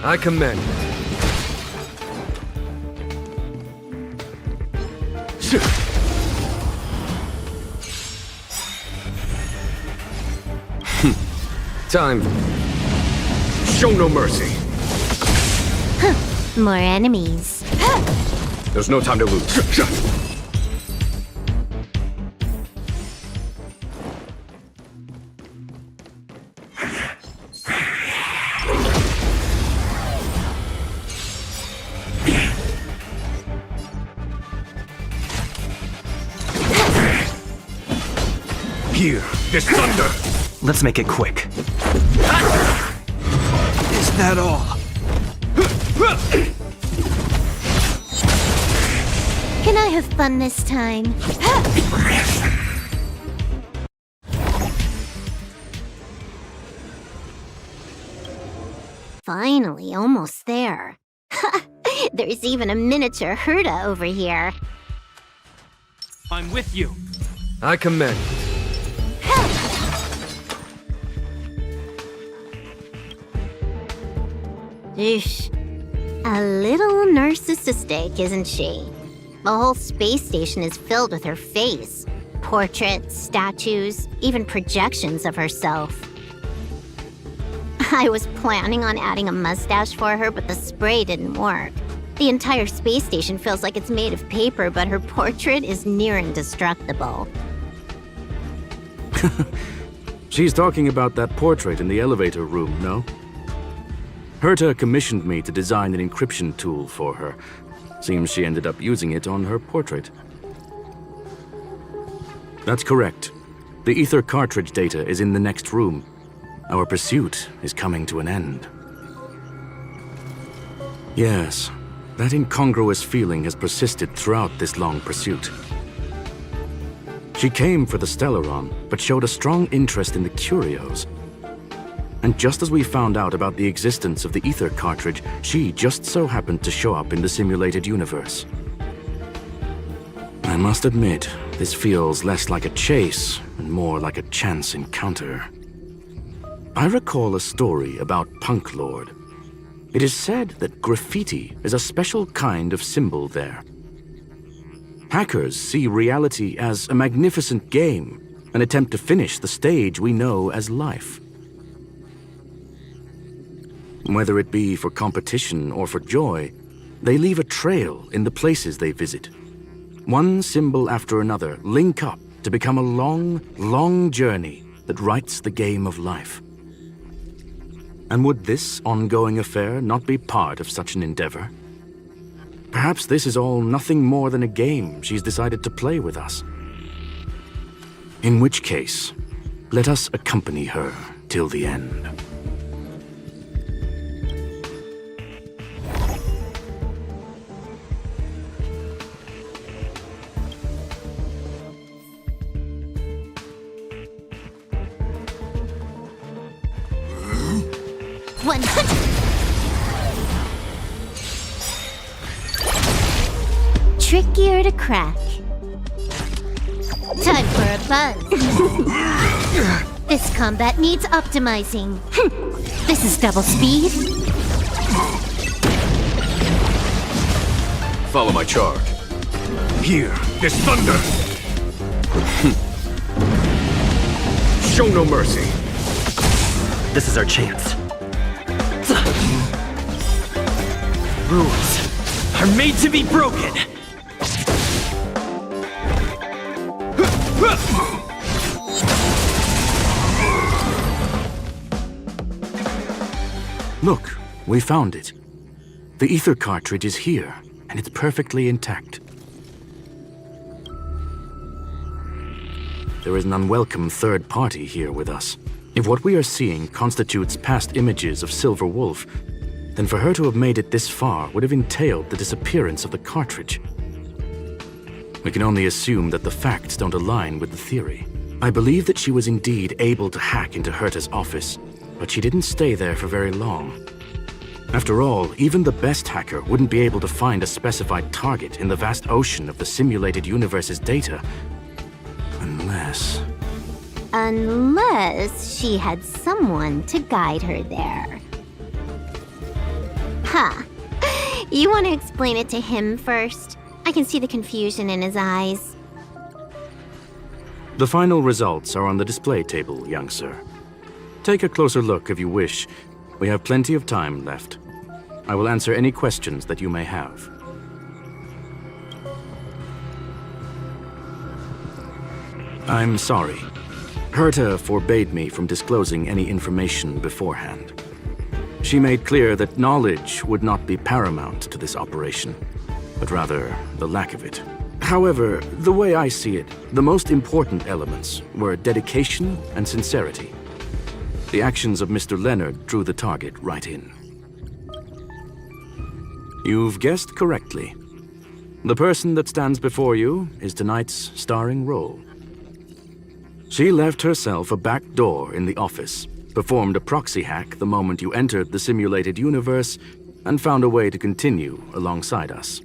I commend. Time. Show no mercy. More enemies. There's no time to lose. Here, this thunder! Let's make it quick. Is that all? Can I have fun this time? Finally, almost there. There's even a miniature Herta over here. I'm with you. I commend. Eesh. A little narcissistic, isn't she? The whole space station is filled with her face. Portraits, statues, even projections of herself. I was planning on adding a mustache for her, but the spray didn't work. The entire space station feels like it's made of paper, but her portrait is near indestructible. She's talking about that portrait in the elevator room, no? Herta commissioned me to design an encryption tool for her. Seems she ended up using it on her portrait. That's correct. The ether cartridge data is in the next room. Our pursuit is coming to an end. Yes, that incongruous feeling has persisted throughout this long pursuit. She came for the Stellaron, but showed a strong interest in the curios. And just as we found out about the existence of the ether cartridge, she just so happened to show up in the simulated universe. I must admit, this feels less like a chase and more like a chance encounter. I recall a story about Punk Lord. It is said that graffiti is a special kind of symbol there. Hackers see reality as a magnificent game, an attempt to finish the stage we know as life. Whether it be for competition or for joy, they leave a trail in the places they visit. One symbol after another link up to become a long, long journey that writes the game of life. And would this ongoing affair not be part of such an endeavor? Perhaps this is all nothing more than a game she's decided to play with us. In which case, let us accompany her till the end. Trickier to crack. Time for a buzz. This combat needs optimizing. This is double speed. Follow my charge. Here, this thunder! Show no mercy. This is our chance. Rules are made to be broken. Look, we found it. The ether cartridge is here, and it's perfectly intact. There is an unwelcome third party here with us. If what we are seeing constitutes past images of Silver Wolf, then for her to have made it this far would have entailed the disappearance of the cartridge. We can only assume that the facts don't align with the theory. I believe that she was indeed able to hack into Herta's office, but she didn't stay there for very long. After all, even the best hacker wouldn't be able to find a specified target in the vast ocean of the simulated universe's data. Unless she had someone to guide her there. Huh. You want to explain it to him first? I can see the confusion in his eyes. The final results are on the display table, young sir. Take a closer look if you wish. We have plenty of time left. I will answer any questions that you may have. I'm sorry. Herta forbade me from disclosing any information beforehand. She made clear that knowledge would not be paramount to this operation, but rather the lack of it. However, the way I see it, the most important elements were dedication and sincerity. The actions of Mr. Leonard drew the target right in. You've guessed correctly. The person that stands before you is tonight's starring role. She left herself a back door in the office, performed a proxy hack the moment you entered the simulated universe, and found a way to continue alongside us.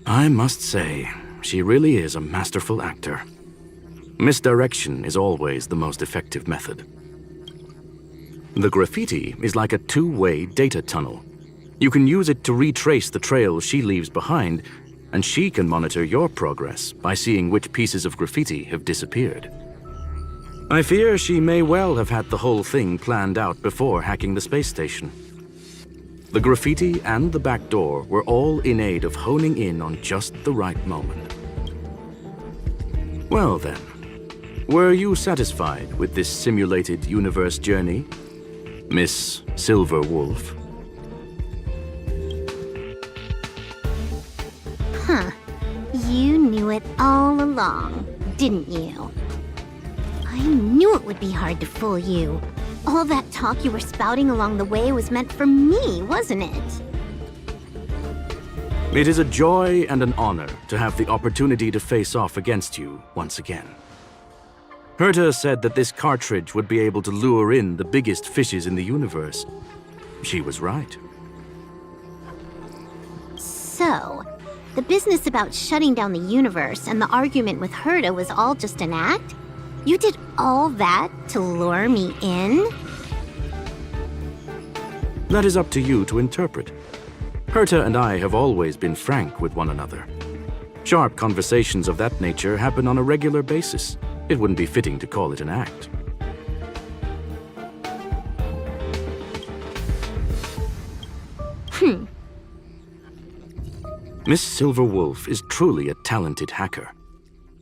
I must say, she really is a masterful actor. Misdirection is always the most effective method. The graffiti is like a two-way data tunnel. You can use it to retrace the trail she leaves behind, and she can monitor your progress by seeing which pieces of graffiti have disappeared. I fear she may well have had the whole thing planned out before hacking the space station. The graffiti and the back door were all in aid of honing in on just the right moment. Well then, were you satisfied with this simulated universe journey, Miss Silver Wolf? Huh. You knew it all along, didn't you? I knew it would be hard to fool you. All that talk you were spouting along the way was meant for me, wasn't it? It is a joy and an honor to have the opportunity to face off against you once again. Herta said that this cartridge would be able to lure in the biggest fishes in the universe. She was right. So, the business about shutting down the universe and the argument with Herta was all just an act? You did all that to lure me in? That is up to you to interpret. Herta and I have always been frank with one another. Sharp conversations of that nature happen on a regular basis. It wouldn't be fitting to call it an act. Miss Silver Wolf is truly a talented hacker.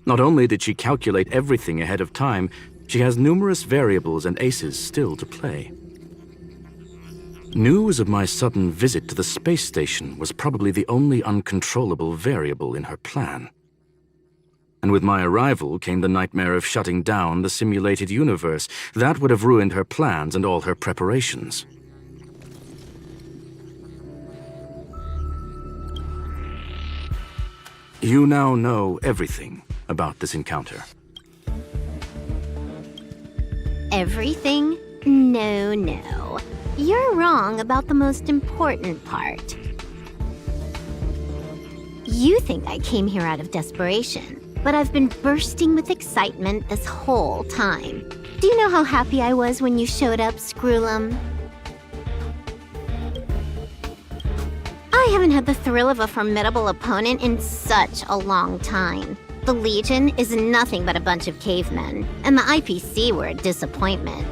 Not only did she calculate everything ahead of time, she has numerous variables and aces still to play. News of my sudden visit to the space station was probably the only uncontrollable variable in her plan. And with my arrival came the nightmare of shutting down the simulated universe. That would have ruined her plans and all her preparations. You now know everything about this encounter. Everything? No. You're wrong about the most important part. You think I came here out of desperation, but I've been bursting with excitement this whole time. Do you know how happy I was when you showed up, Screwlum? I haven't had the thrill of a formidable opponent in such a long time. The Legion is nothing but a bunch of cavemen, and the IPC were a disappointment.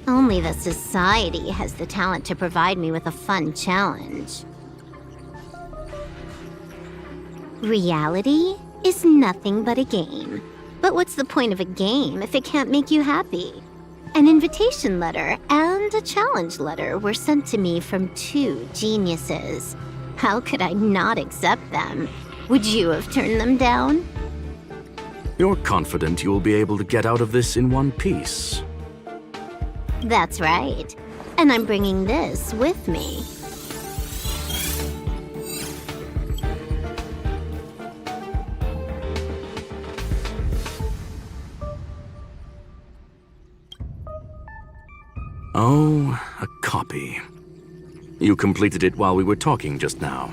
Only the Society has the talent to provide me with a fun challenge. Reality is nothing but a game. But what's the point of a game if it can't make you happy? An invitation letter and a challenge letter were sent to me from two geniuses. How could I not accept them? Would you have turned them down? You're confident you'll be able to get out of this in one piece. That's right. And I'm bringing this with me. Oh, a copy. You completed it while we were talking just now.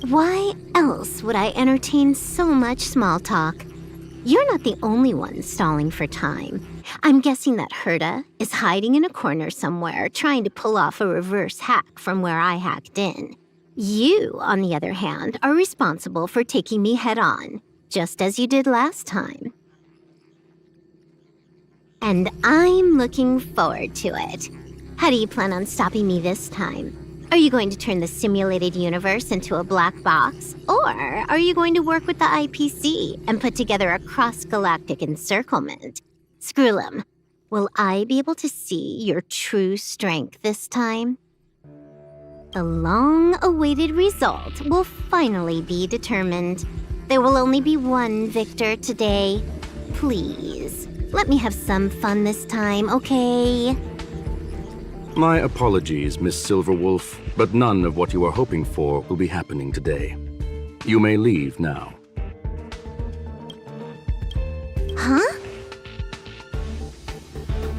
Why else would I entertain so much small talk? You're not the only one stalling for time. I'm guessing that Herta is hiding in a corner somewhere, trying to pull off a reverse hack from where I hacked in. You, on the other hand, are responsible for taking me head-on, just as you did last time. And I'm looking forward to it. How do you plan on stopping me this time? Are you going to turn the simulated universe into a black box? Or are you going to work with the IPC and put together a cross-galactic encirclement? Screwlum, will I be able to see your true strength this time? The long-awaited result will finally be determined. There will only be one victor today. Please, let me have some fun this time, okay? My apologies, Miss Silverwolf, but none of what you are hoping for will be happening today. You may leave now. Huh?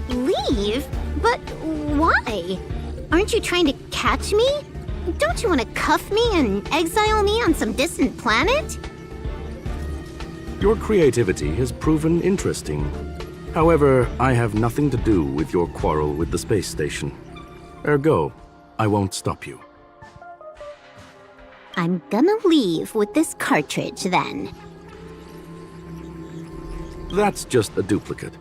Leave? But why? Aren't you trying to catch me? Don't you want to cuff me and exile me on some distant planet? Your creativity has proven interesting. However, I have nothing to do with your quarrel with the space station. Ergo, I won't stop you. I'm gonna leave with this cartridge, then. That's just a duplicate.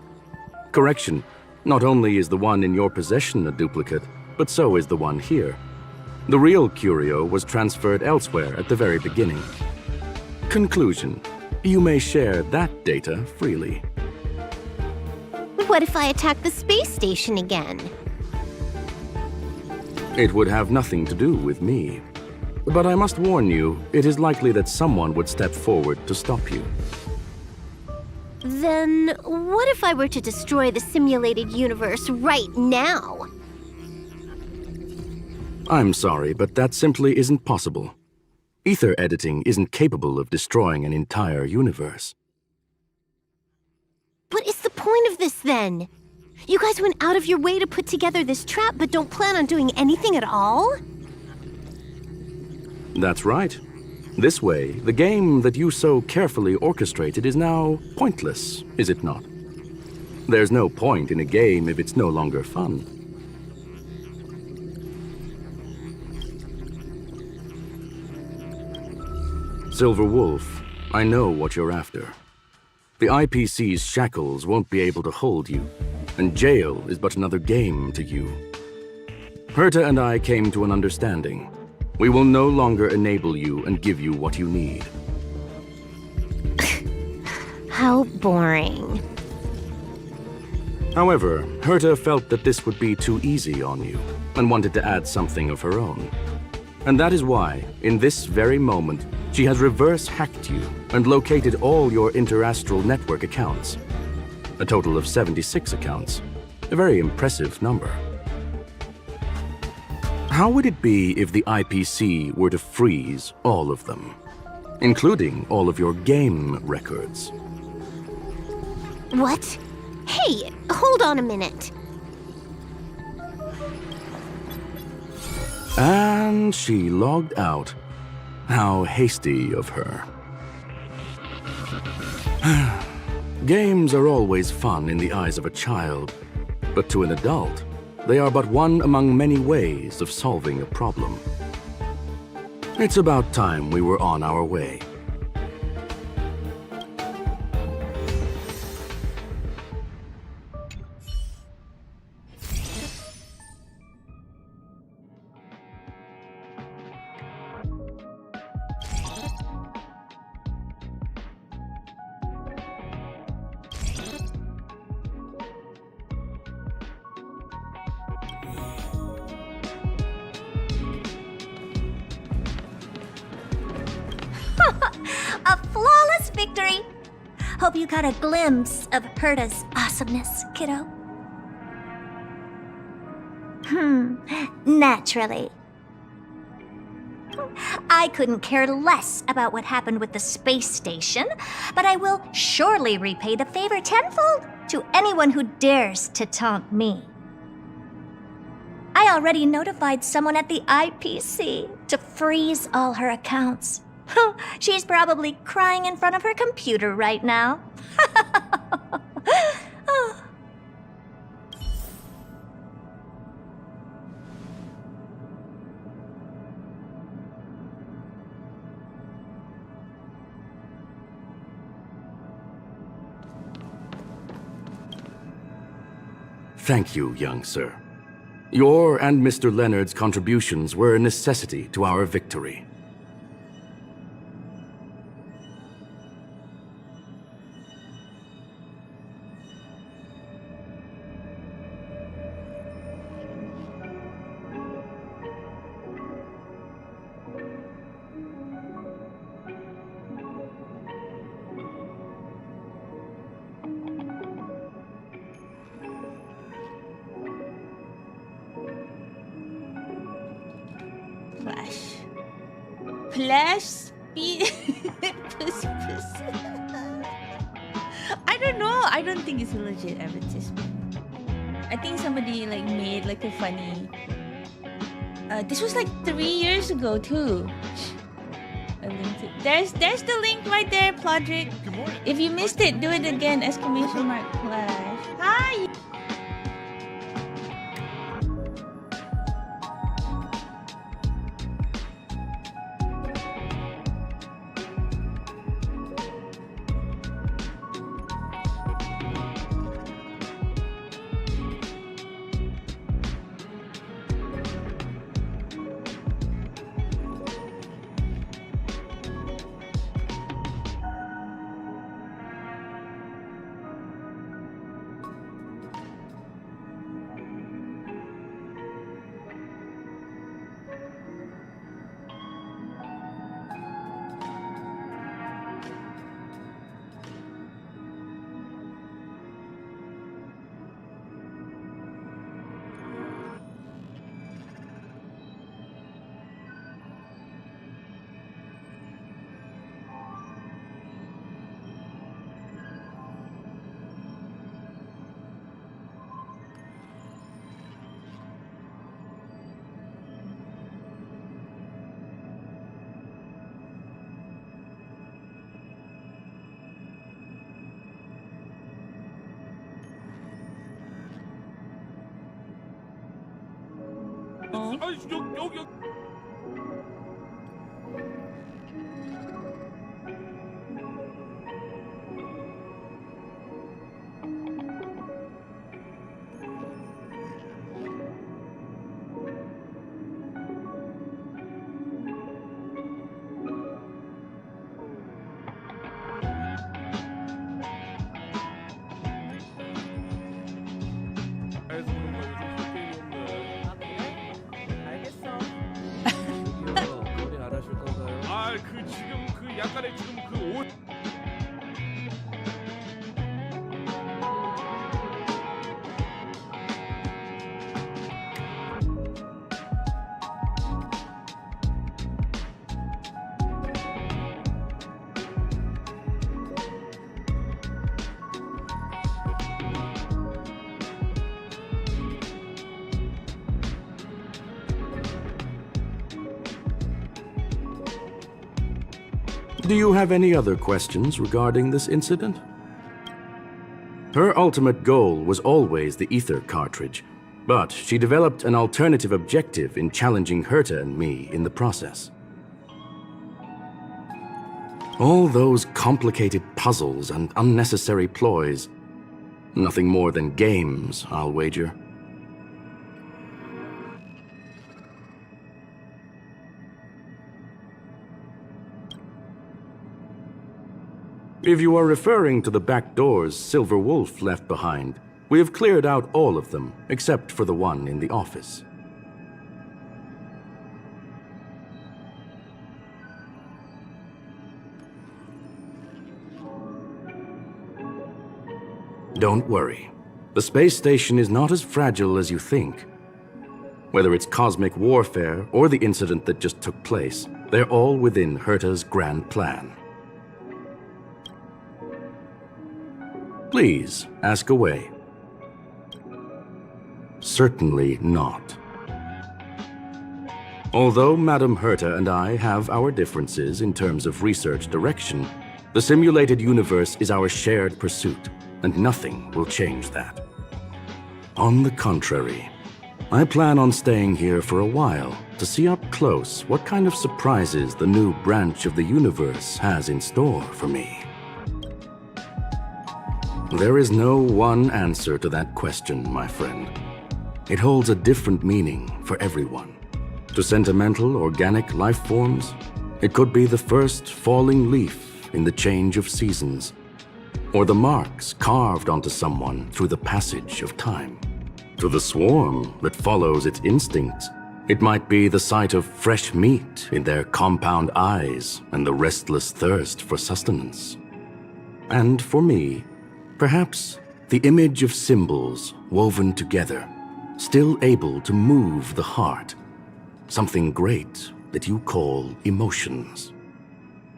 Correction, not only is the one in your possession a duplicate, but so is the one here. The real curio was transferred elsewhere at the very beginning. Conclusion, you may share that data freely. What if I attack the space station again? It would have nothing to do with me. But I must warn you, it is likely that someone would step forward to stop you. Then what if I were to destroy the simulated universe right now? I'm sorry, but that simply isn't possible. Ether editing isn't capable of destroying an entire universe. What is the point of this, then? You guys went out of your way to put together this trap, but don't plan on doing anything at all? That's right. This way, the game that you so carefully orchestrated is now pointless, is it not? There's no point in a game if it's no longer fun. Silver Wolf, I know what you're after. The IPC's shackles won't be able to hold you, and jail is but another game to you. Herta and I came to an understanding. We will no longer enable you and give you what you need. How boring. However, Herta felt that this would be too easy on you and wanted to add something of her own. And that is why, in this very moment, she has reverse-hacked you and located all your interastral network accounts. A total of 76 accounts. A very impressive number. How would it be if the IPC were to freeze all of them, including all of your game records? What? Hey, hold on a minute. And she logged out. How hasty of her. Games are always fun in the eyes of a child, but to an adult, they are but one among many ways of solving a problem. It's about time we were on our way. A flawless victory! Hope you got a glimpse of Herta's awesomeness, kiddo. Naturally. I couldn't care less about what happened with the space station, but I will surely repay the favor tenfold to anyone who dares to taunt me. I already notified someone at the IPC to freeze all her accounts. She's probably crying in front of her computer right now. Thank you, young sir. Your and Mr. Leonard's contributions were a necessity to our victory. Flash speed. I don't know. I don't think it's a legit advertisement. I think somebody like made like a funny. This was like 3 years ago too. A link to... There's the link right there, Plodrick. If you missed it, do it again! Exclamation mark Flash. Hi. 지금 그 약간의 지금 그 옷. Do you have any other questions regarding this incident? Her ultimate goal was always the ether cartridge, but she developed an alternative objective in challenging Herta and me in the process. All those complicated puzzles and unnecessary ploys, nothing more than games, I'll wager. If you are referring to the back doors Silver Wolf left behind, we have cleared out all of them, except for the one in the office. Don't worry. The space station is not as fragile as you think. Whether it's cosmic warfare or the incident that just took place, they're all within Herta's grand plan. Please, ask away. Certainly not. Although Madame Herta and I have our differences in terms of research direction, the simulated universe is our shared pursuit, and nothing will change that. On the contrary, I plan on staying here for a while to see up close what kind of surprises the new branch of the universe has in store for me. There is no one answer to that question, my friend. It holds a different meaning for everyone. To sentimental, organic life forms, it could be the first falling leaf in the change of seasons, or the marks carved onto someone through the passage of time. To the swarm that follows its instincts, it might be the sight of fresh meat in their compound eyes and the restless thirst for sustenance. And for me, perhaps the image of symbols woven together, still able to move the heart, something great that you call emotions.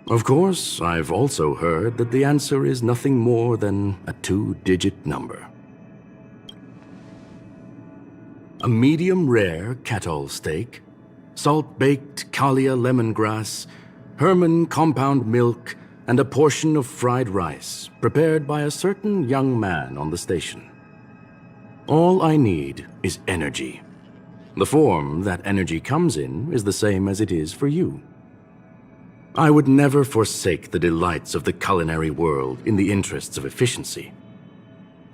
Of course, I've also heard that the answer is nothing more than a 2-digit number. A medium rare Catol steak, salt-baked Kalia lemongrass, Herman compound milk, and a portion of fried rice prepared by a certain young man on the station. All I need is energy. The form that energy comes in is the same as it is for you. I would never forsake the delights of the culinary world in the interests of efficiency.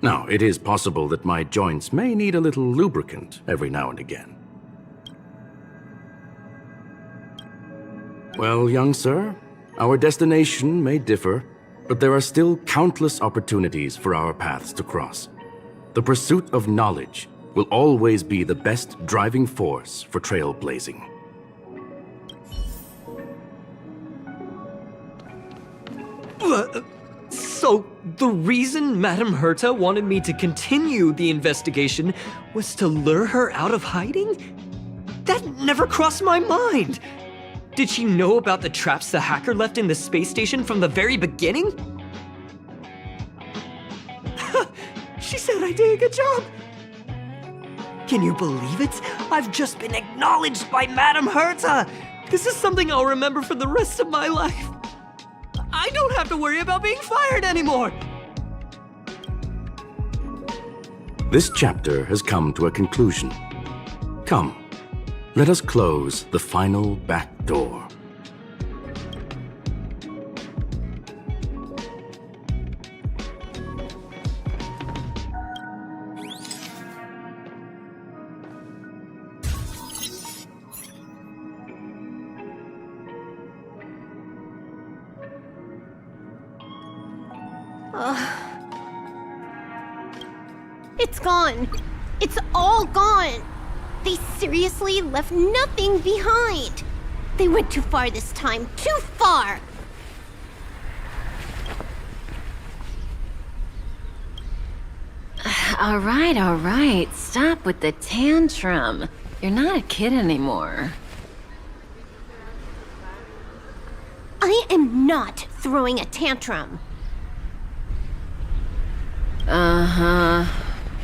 Now, it is possible that my joints may need a little lubricant every now and again. Well, young sir, our destination may differ, but there are still countless opportunities for our paths to cross. The pursuit of knowledge will always be the best driving force for trailblazing. So, the reason Madame Herta wanted me to continue the investigation was to lure her out of hiding? That never crossed my mind! Did she know about the traps the hacker left in the space station from the very beginning? She said I did a good job! Can you believe it? I've just been acknowledged by Madame Herta! This is something I'll remember for the rest of my life. I don't have to worry about being fired anymore! This chapter has come to a conclusion. Come, let us close the final back door. It's gone. It's all gone. They seriously left nothing behind. They went too far this time. Too far! All right. Stop with the tantrum. You're not a kid anymore. I am not throwing a tantrum. Uh-huh.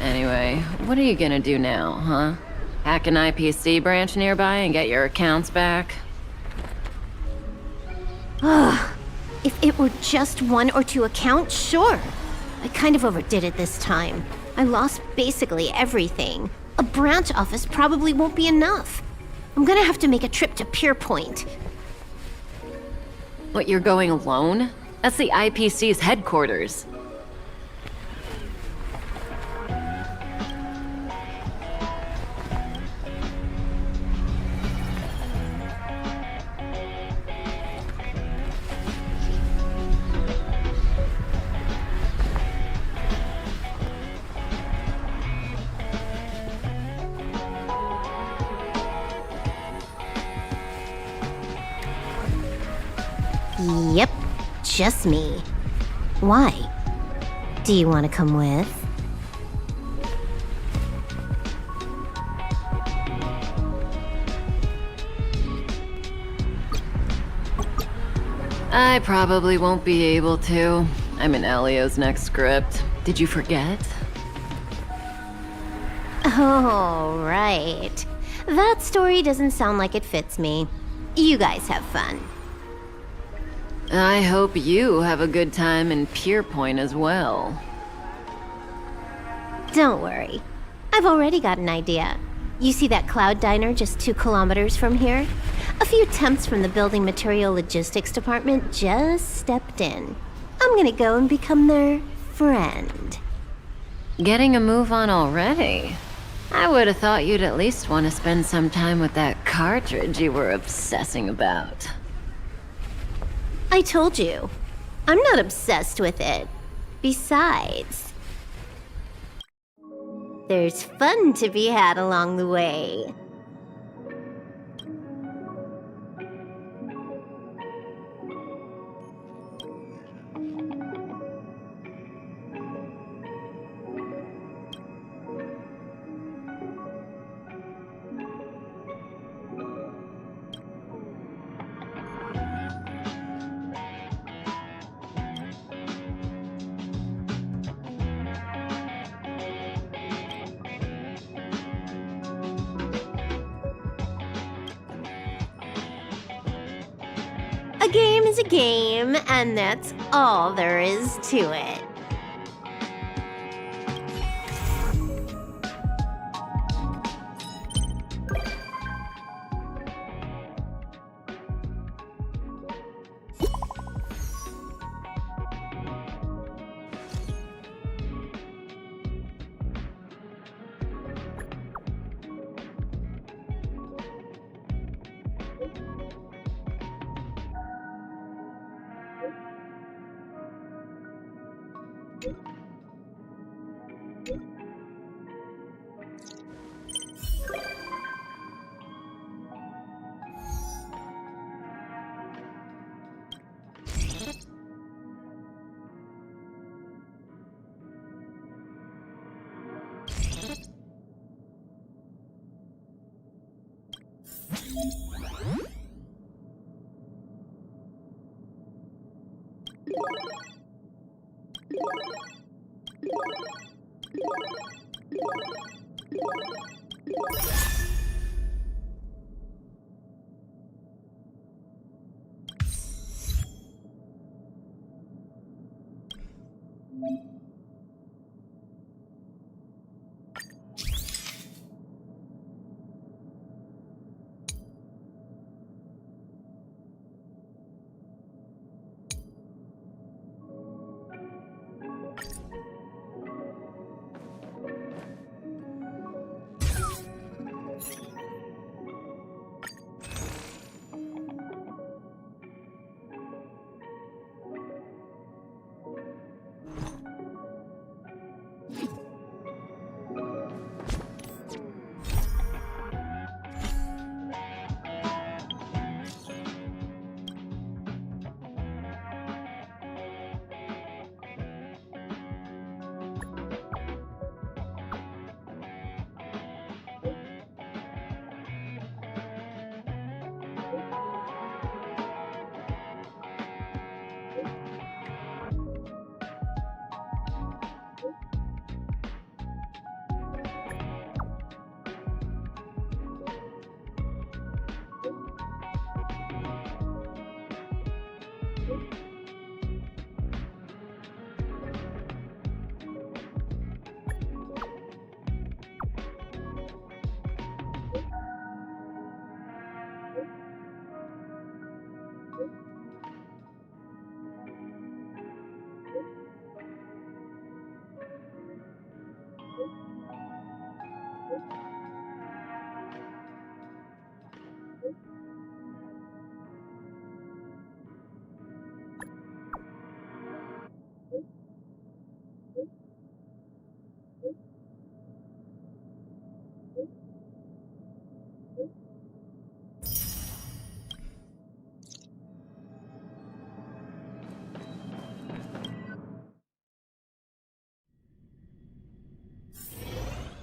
Anyway, what are you gonna do now, huh? Hack an IPC branch nearby and get your accounts back? Ugh. If it were just 1 or 2 accounts, sure. I kind of overdid it this time. I lost basically everything. A branch office probably won't be enough. I'm gonna have to make a trip to Pierpoint. What, you're going alone? That's the IPC's headquarters. Yep, just me. Why? Do you want to come with? I probably won't be able to. I'm in Elio's next script. Did you forget? Oh, right. That story doesn't sound like it fits me. You guys have fun. I hope you have a good time in Pierpoint as well. Don't worry. I've already got an idea. You see that cloud diner just 2 kilometers from here? A few temps from the building material logistics department just stepped in. I'm gonna go and become their friend. Getting a move on already? I would have thought you'd at least want to spend some time with that cartridge you were obsessing about. I told you. I'm not obsessed with it. Besides, there's fun to be had along the way. A game is a game, and that's all there is to it.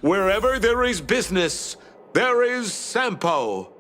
Wherever there is business, there is Sampo.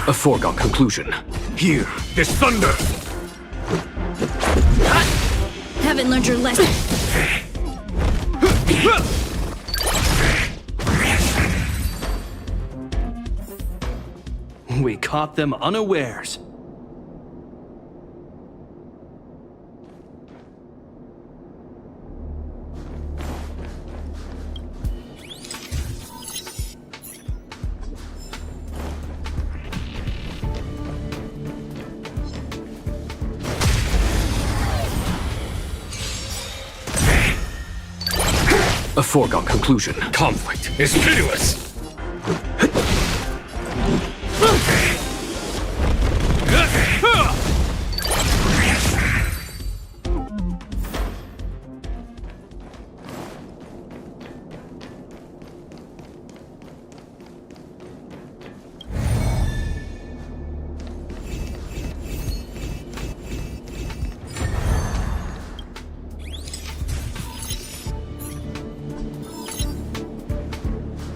A foregone conclusion. Here, this thunder! Haven't learned your lesson. We caught them unawares. A foregone conclusion. Conflict is pitiless.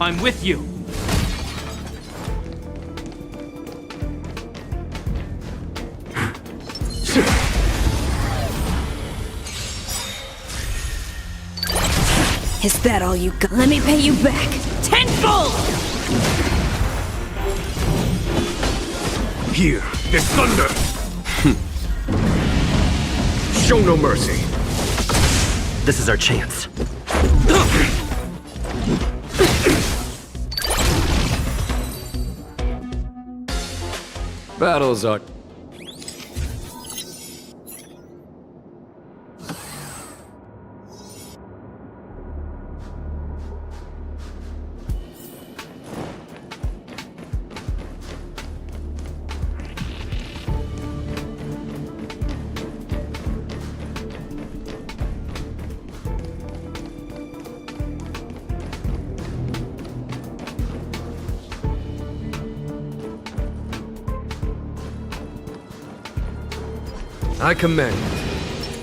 I'm with you. Is that all you got? Let me pay you back tenfold! Here, this thunder! Show no mercy. This is our chance. Battles are... I commend.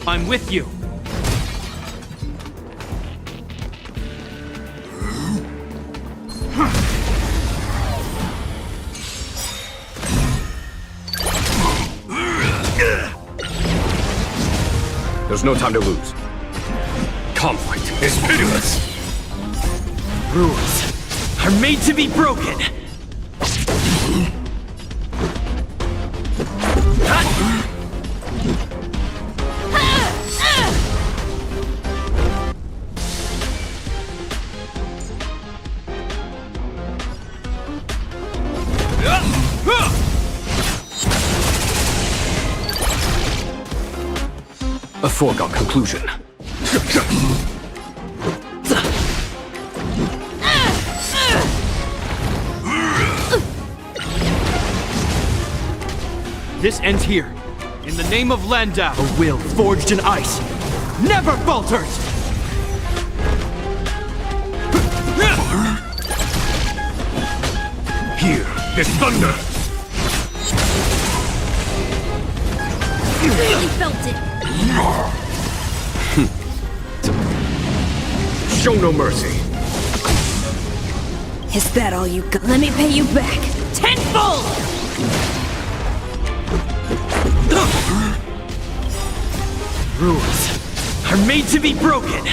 I'm with you. There's no time to lose. Conflict is pitiless. Rules are made to be broken. A foregone conclusion. This ends here. In the name of Landau, a will forged in ice never falters! Here, this thunder! You really felt it! Show no mercy. Is that all you got? Let me pay you back tenfold! Rules are made to be broken.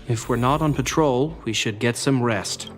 If we're not on patrol, we should get some rest.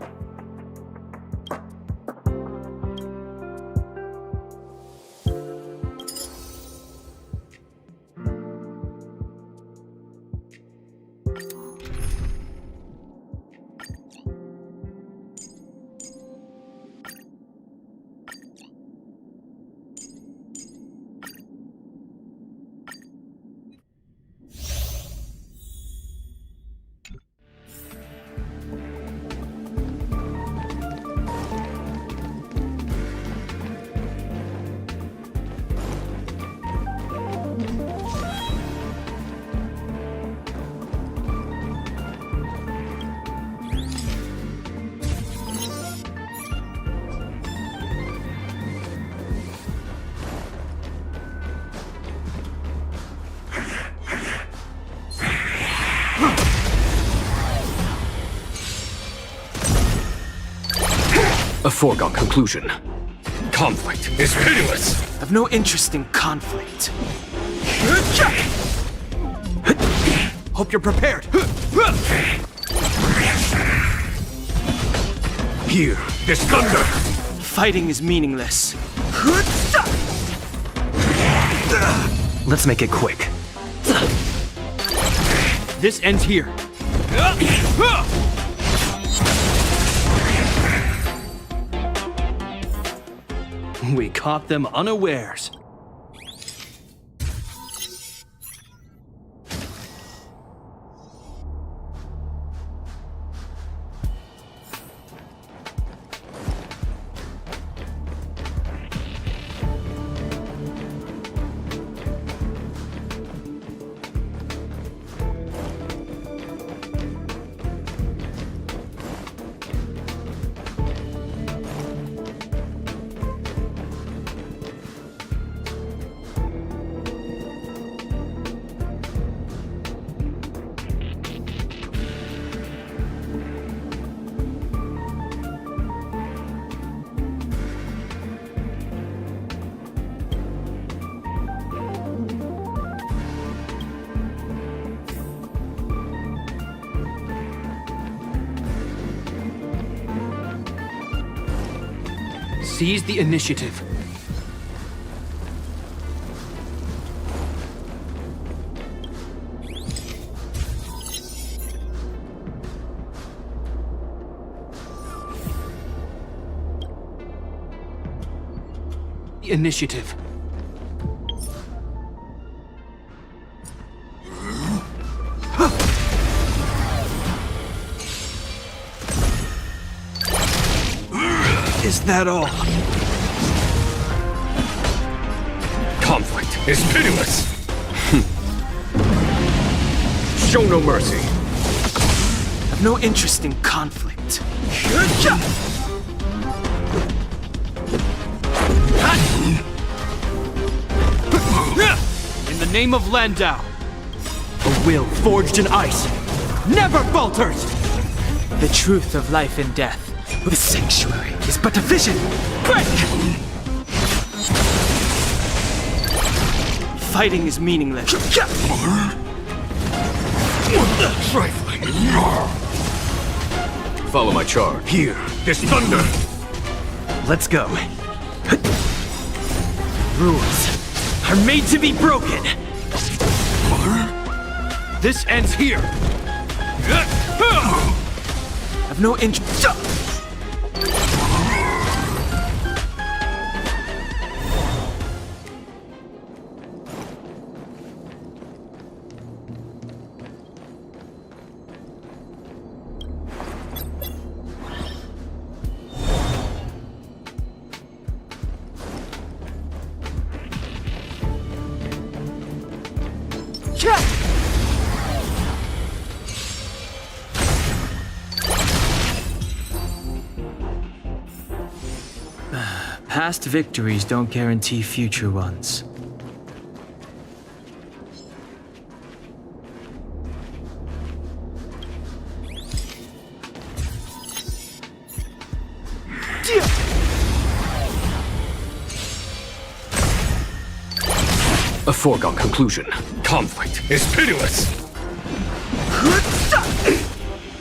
A foregone conclusion. Conflict is pitiless. I've no interest in conflict. Hope you're prepared. Here, this thunder. Fighting is meaningless. Let's make it quick. This ends here. We caught them unawares. Seize the initiative. Initiative. Is that all? Conflict is pitiless. Show no mercy. I've no interest in conflict. In the name of Landau, a will forged in ice never falters! The truth of life and death. The sanctuary is but a vision. Break! Fighting is meaningless. Trifling. Follow my charge. Here, this thunder. Let's go. Rules are made to be broken. This ends here. I've no interest. Past victories don't guarantee future ones. A foregone conclusion. Conflict is pitiless.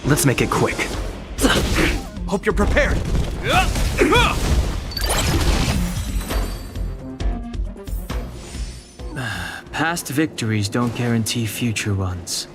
Let's make it quick. Hope you're prepared. Past victories don't guarantee future ones.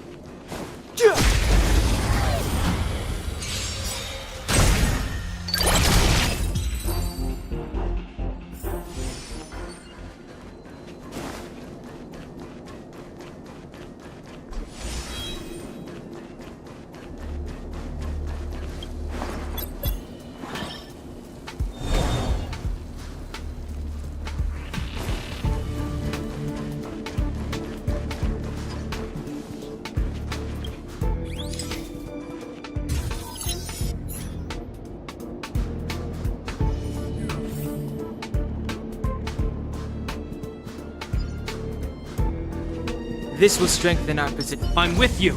This will strengthen our position. I'm with you.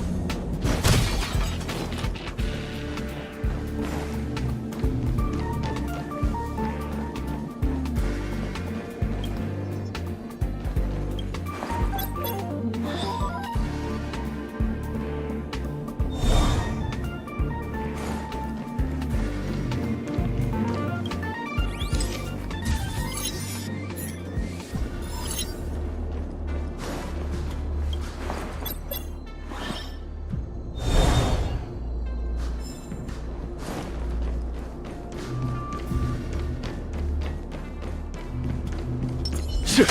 A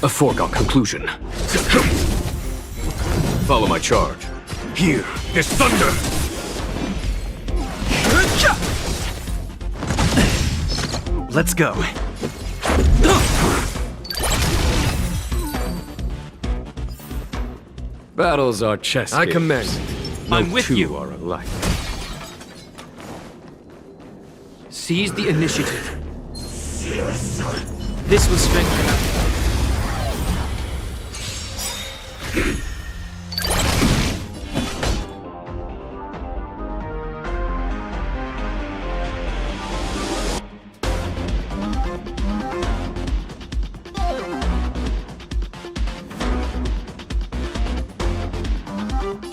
foregone conclusion. Follow my charge. Here, this thunder! Let's go. Battles are chess I games. commend. No I'm with two you. are alike. Seize the initiative. This will strengthen us.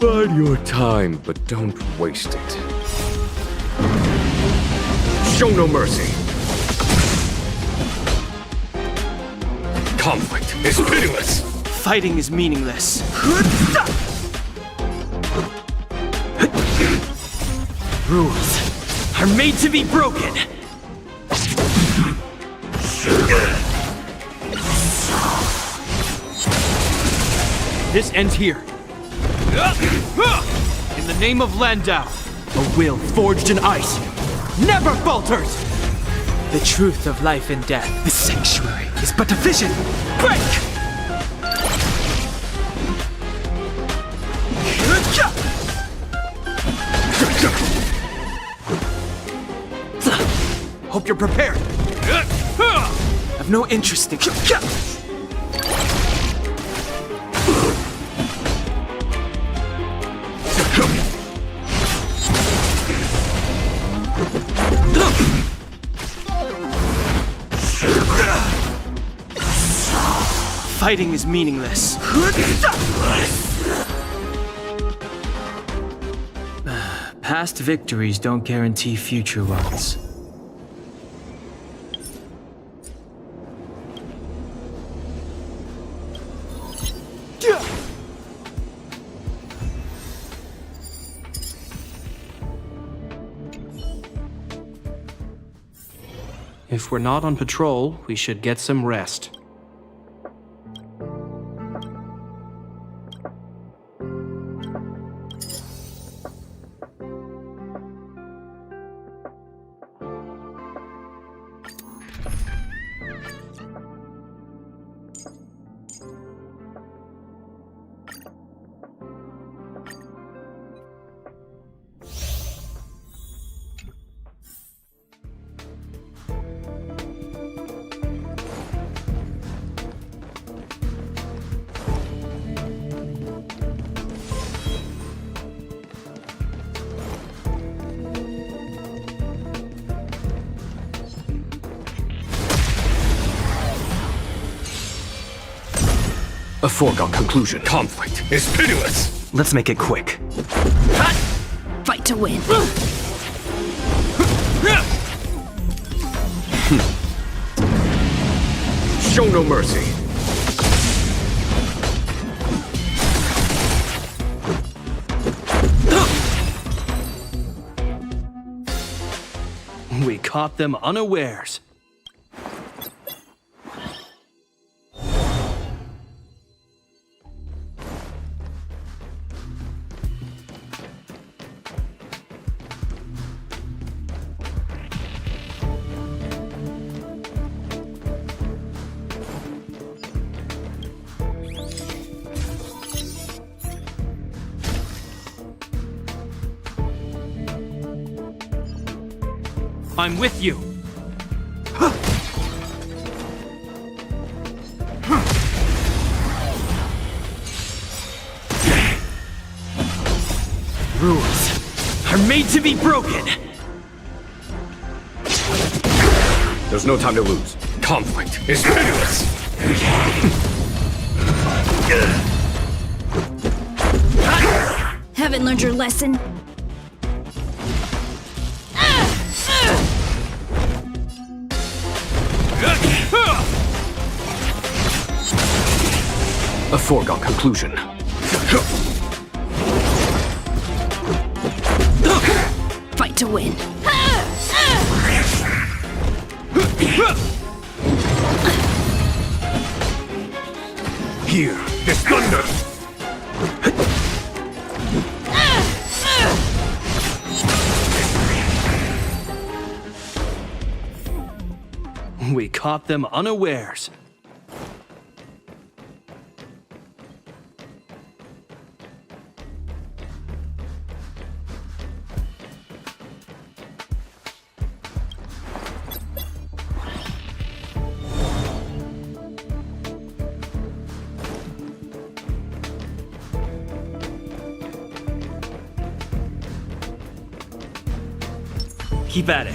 Bide your time, but don't waste it. Show no mercy. Conflict is pitiless. Fighting is meaningless. Rules are made to be broken. This ends here. In the name of Landau, a will forged in ice never falters! The truth of life and death, the sanctuary, is but a vision! Break! Hope you're prepared. I've no interest in... Fighting is meaningless. Past victories don't guarantee future ones. If we're not on patrol, we should get some rest. A foregone conclusion. Conflict is pitiless. Let's make it quick. Fight to win. Show no mercy. We caught them unawares. I'm with you. Rules are made to be broken. There's no time to lose. Conflict is pitiless. Haven't learned your lesson? A foregone conclusion. Fight to win. Here, this thunder! We caught them unawares. Keep at it.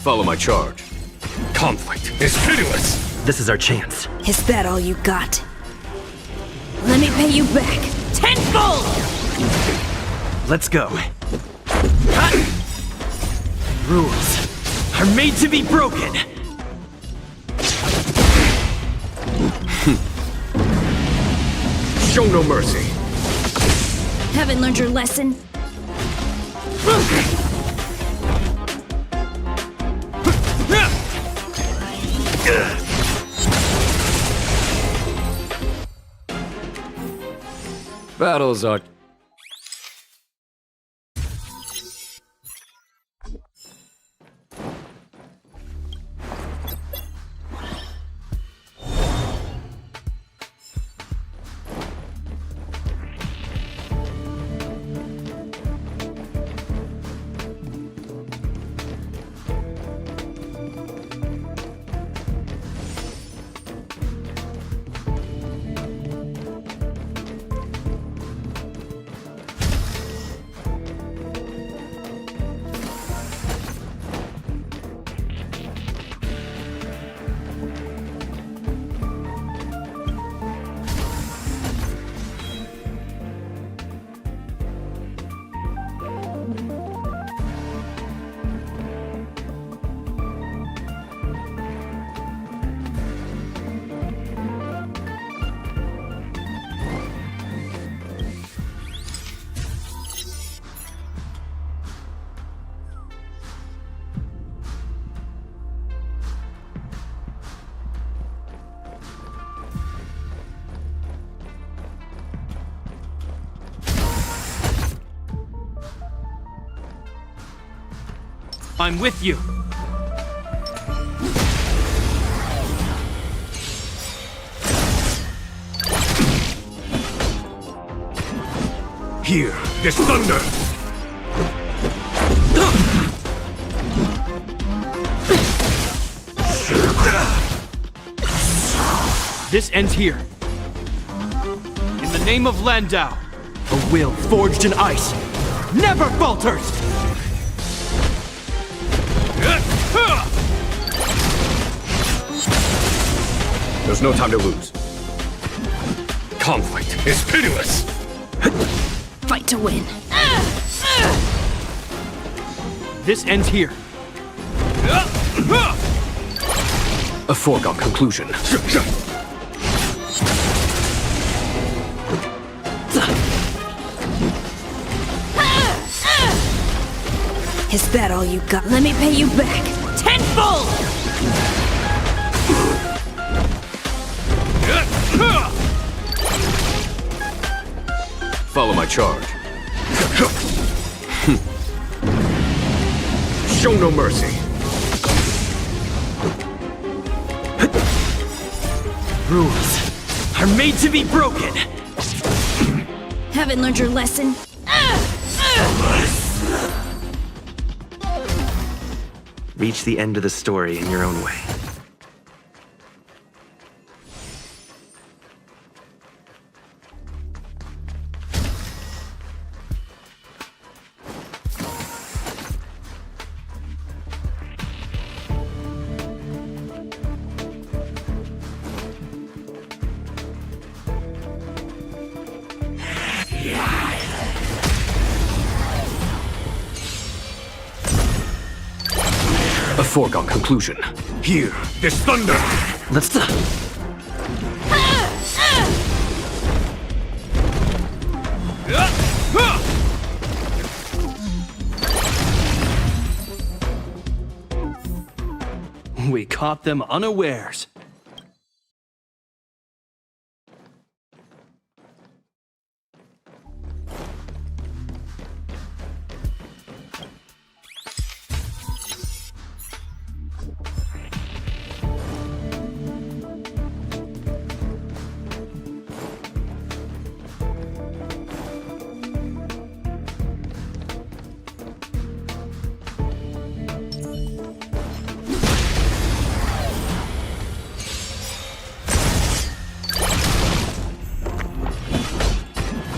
Follow my charge. Conflict is pitiless! This is our chance. Is that all you got? Let me pay you back tenfold! Let's go. Rules are made to be broken. Show no mercy. Haven't learned your lesson? Battles are... I'm with you. Here, this thunder! This ends here. In the name of Landau, a will forged in ice never falters! There's no time to lose. Conflict is pitiless! Fight to win. This ends here. A foregone conclusion. Is that all you got? Let me pay you back tenfold! Follow my charge. Show no mercy. Rules are made to be broken. Haven't learned your lesson? Reach the end of the story in your own way. A foregone conclusion. Here, this thunder! Let's... caught them unawares.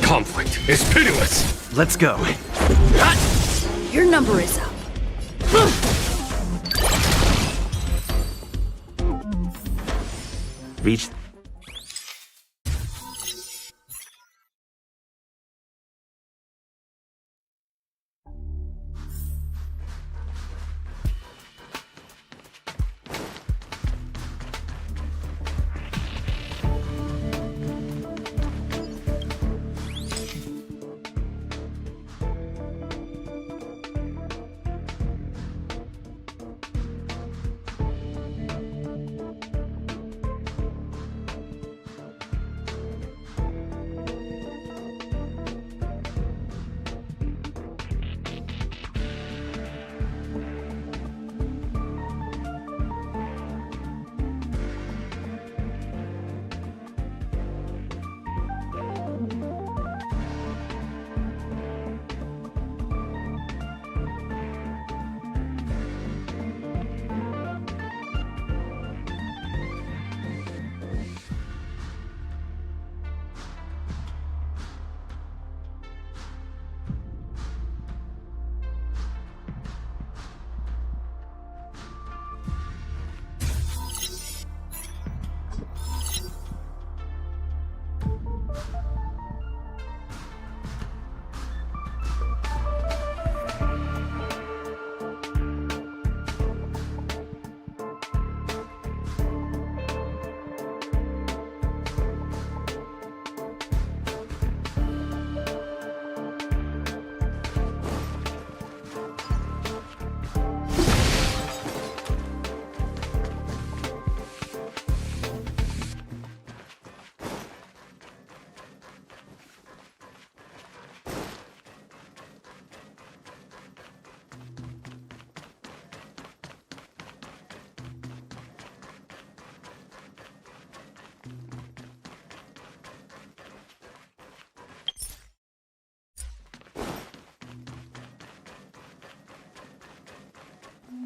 Conflict is pitiless! Let's go. Your number is up. Reach.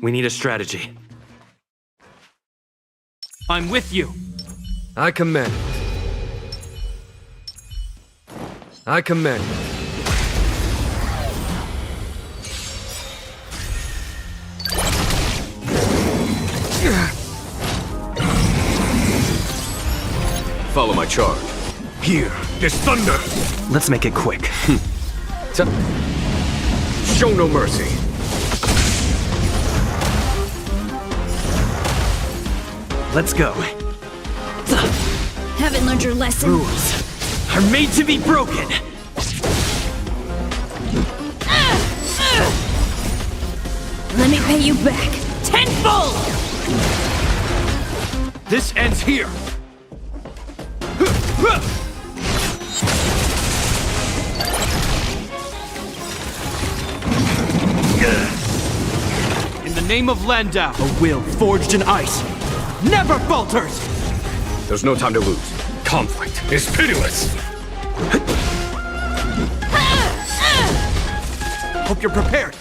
We need a strategy. I'm with you. I commend. I commend. Follow my charge. Here, this thunder! Let's make it quick. Show no mercy. Let's go. Haven't learned your lesson. Rules are made to be broken. Let me pay you back tenfold. This ends here. In the name of Landau, a will forged in ice never falters! There's no time to lose. Conflict is pitiless! Hope you're prepared.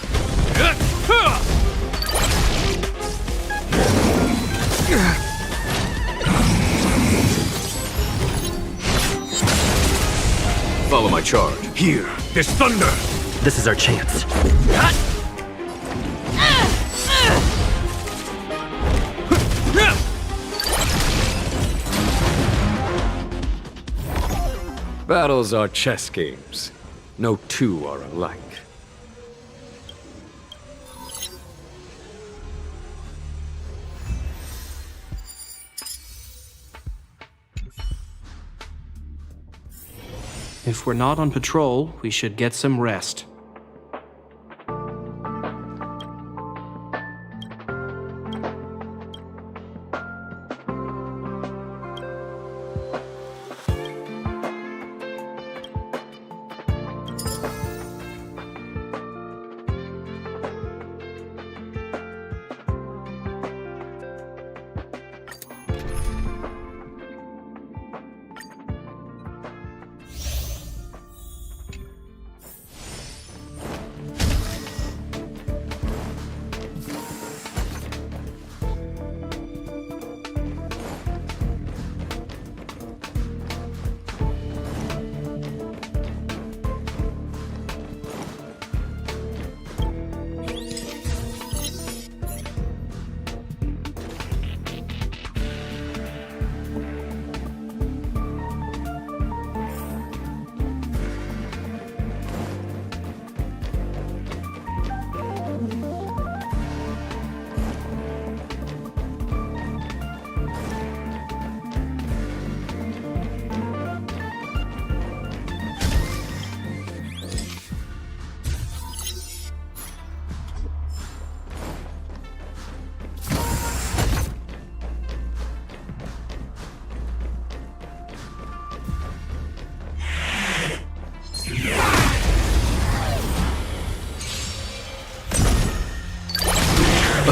Follow my charge. Here, this thunder! This is our chance. Battles are chess games. No two are alike. If we're not on patrol, we should get some rest.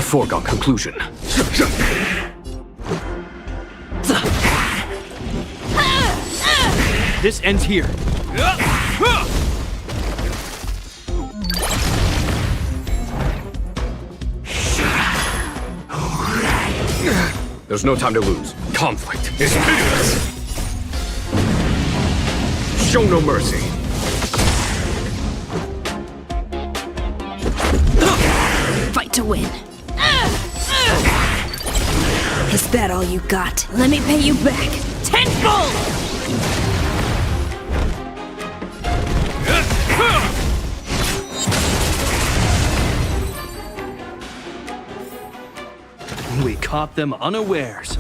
foregone conclusion. This ends here. There's no time to lose. Conflict is pitiless. Show no mercy. Fight to win. Is that all you got? Let me pay you back tenfold! We caught them unawares.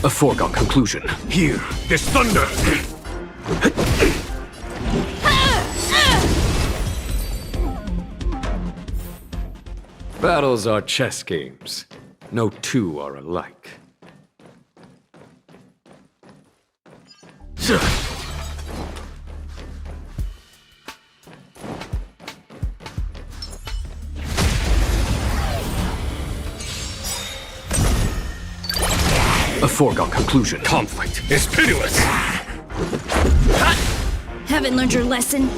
A foregone conclusion. Here, this thunder! Battles are chess games. No two are alike. A foregone conclusion. Conflict is pitiless! Haven't learned your lesson?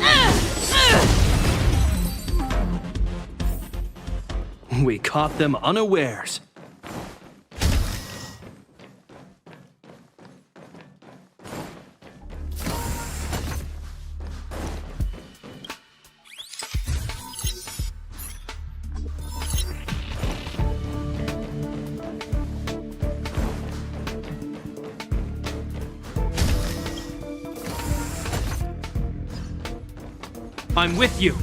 We caught them unawares. I'm with you.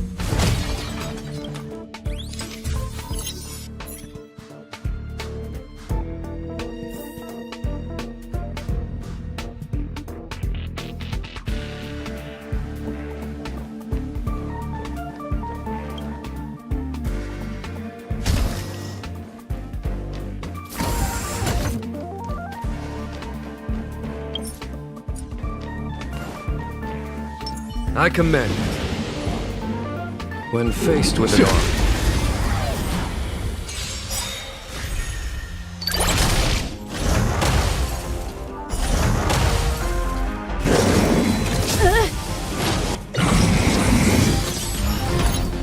I commend. When faced with an army,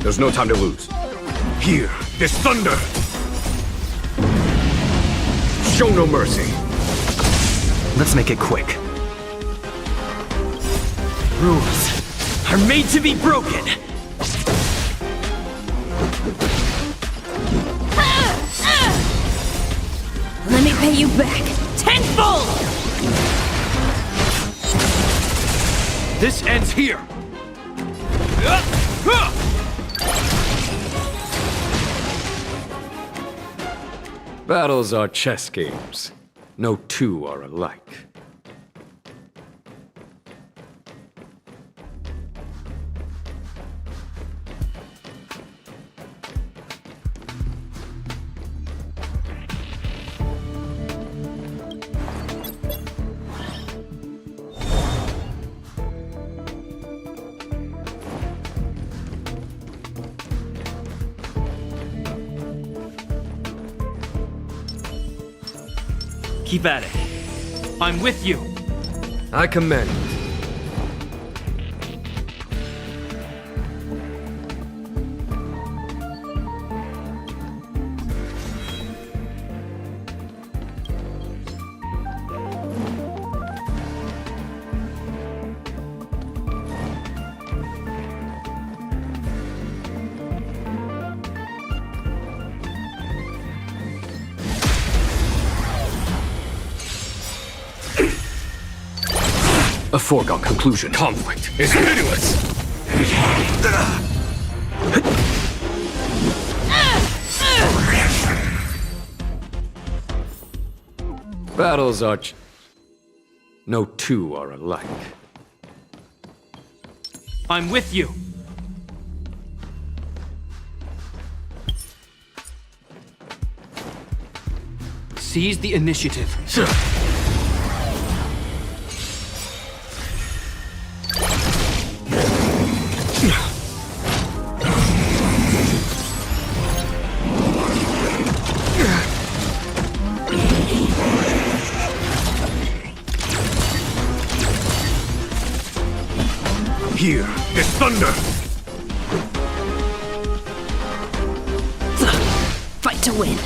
There's no time to lose. Here, this thunder! Show no mercy. Let's make it quick. Rules are made to be broken. Let me pay you back tenfold! This ends here. battles are chess games. No two are alike. Keep at it. I'm with you. I commend. A foregone conclusion. Conflict is pitiless! Battles are no two are alike. I'm with you. Seize the initiative. Here is thunder! Fight to win.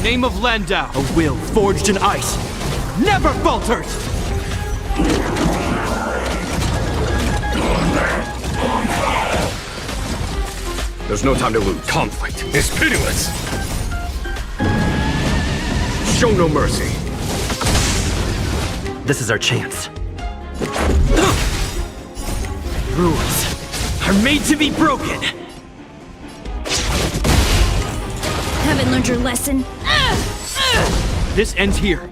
Name of Landau, a will forged in ice, never falters! There's no time to lose. Conflict is pitiless! Show no mercy. This is our chance. Rules are made to be broken! Haven't learned your lesson? This ends here.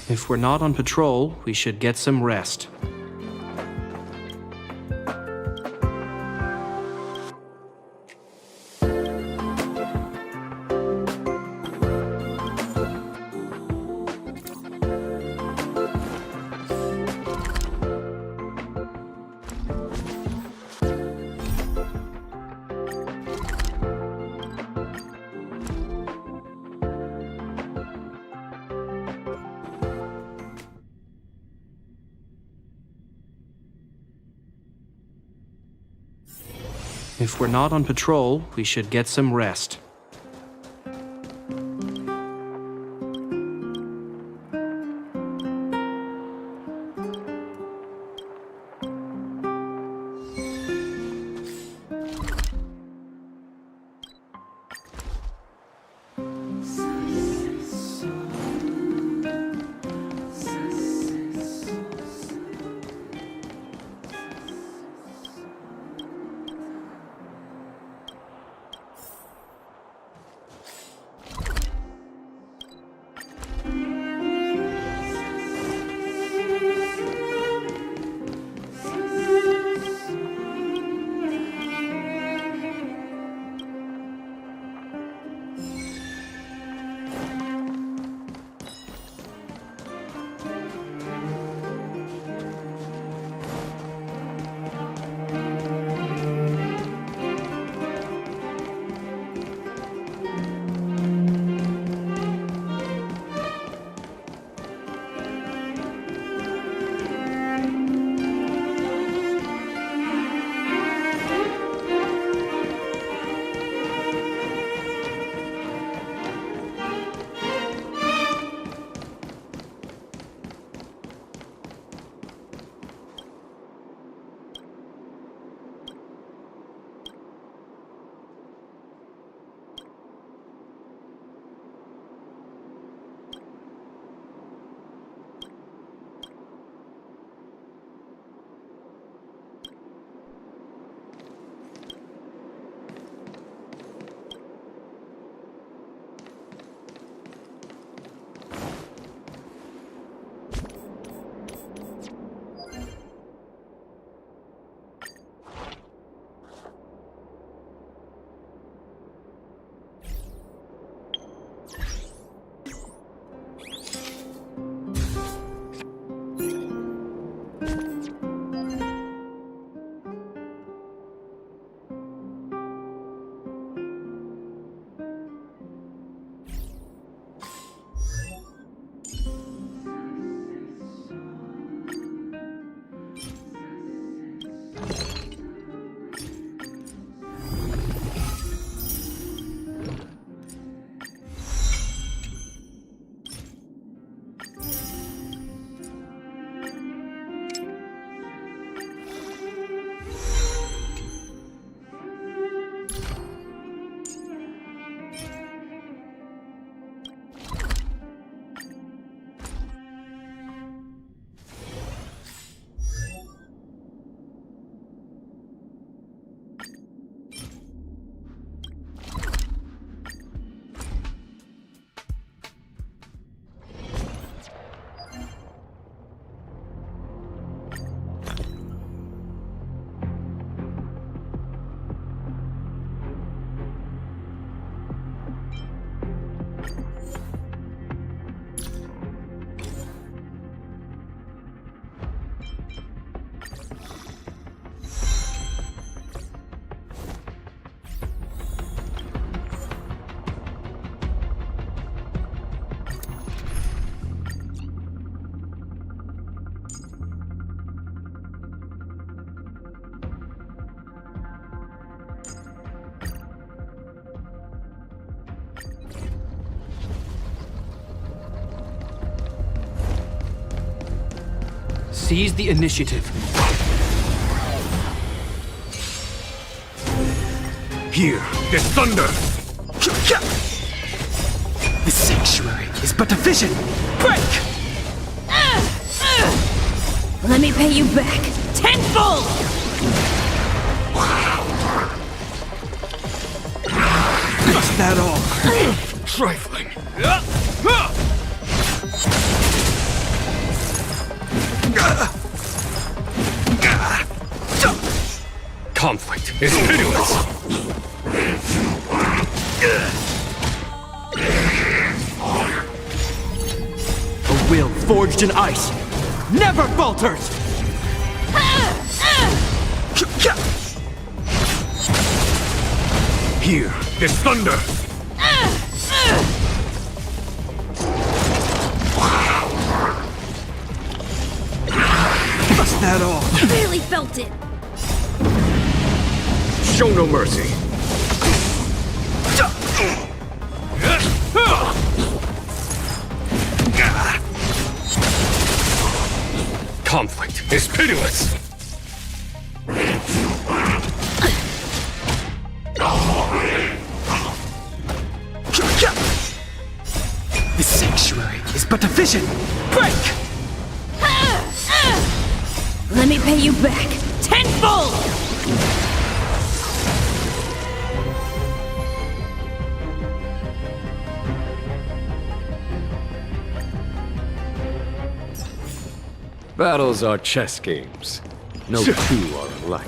If we're not on patrol, we should get some rest. If we're not on patrol, we should get some rest. Seize the initiative. Here, there's thunder! The sanctuary is but a vision! Break! Let me pay you back tenfold! Is that all? Trifling. Conflict is pitiless! A will forged in ice never falters! Here, there's thunder! Is that all? Barely felt it. Show no mercy! Conflict is pitiless! The sanctuary is but a vision! Break! Let me pay you back tenfold! Battles are chess games. No two are alike.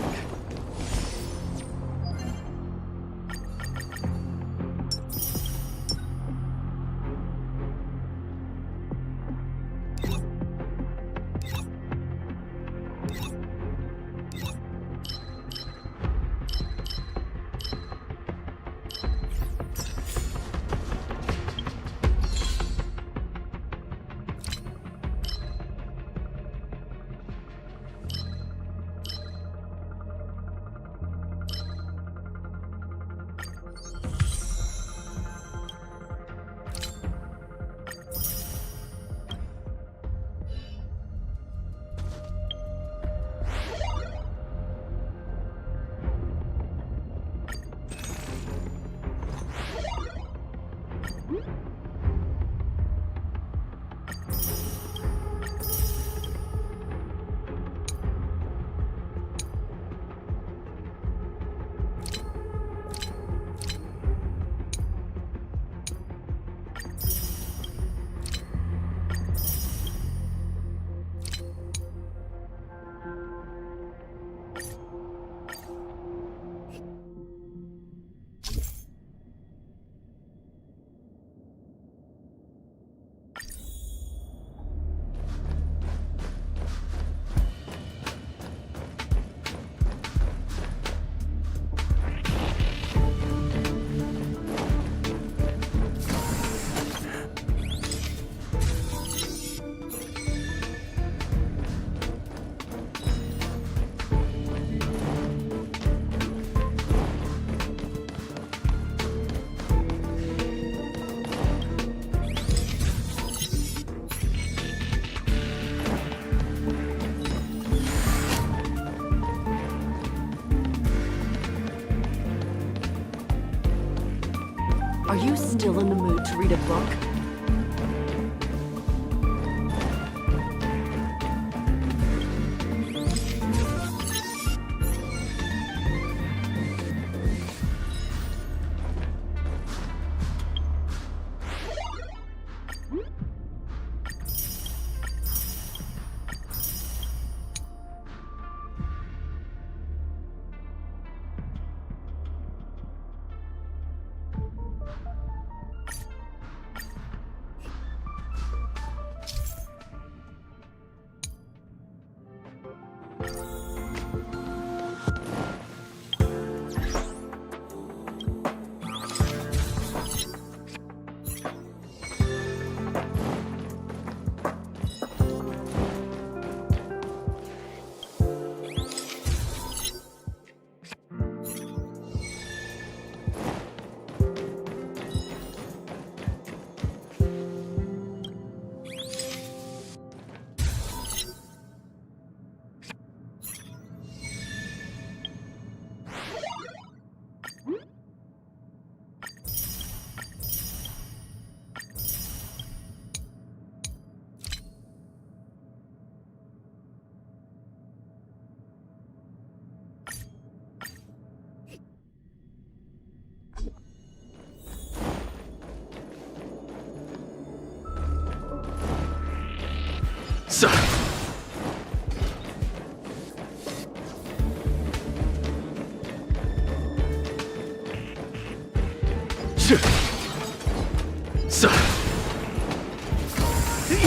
Are you still in the mood to read a book?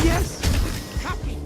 Yes! Copy!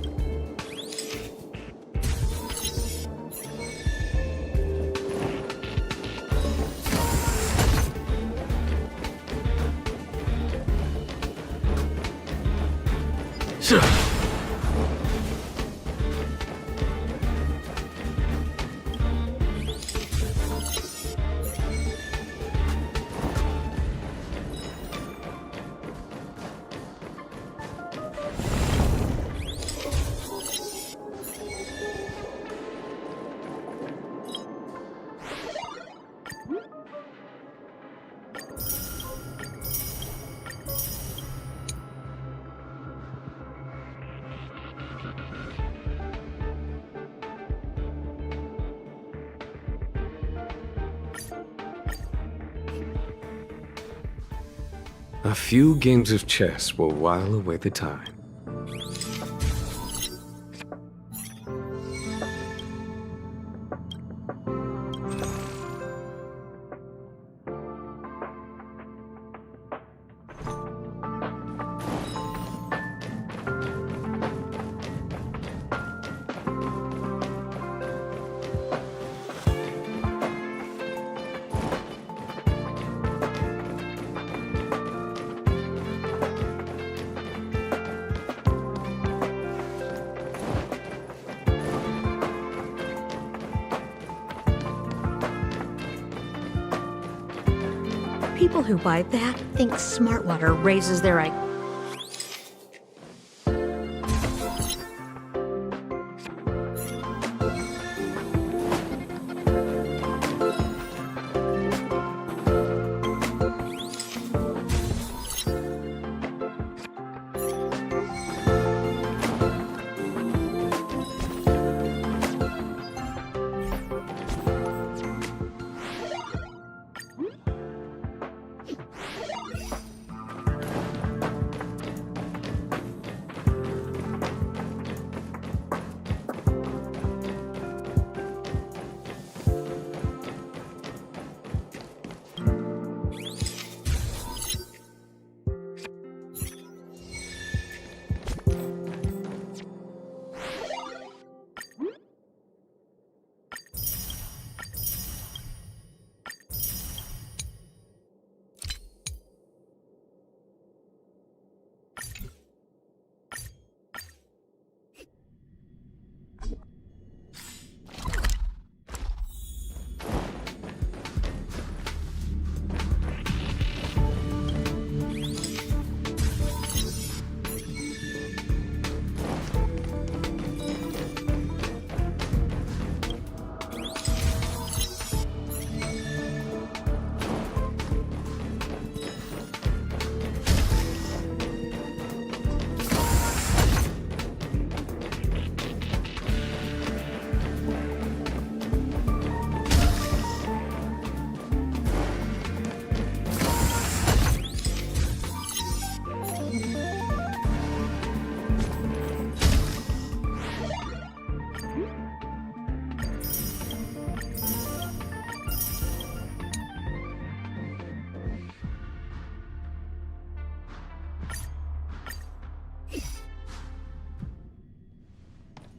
A few games of chess will while away the time. People who buy that think Smartwater raises their IQ.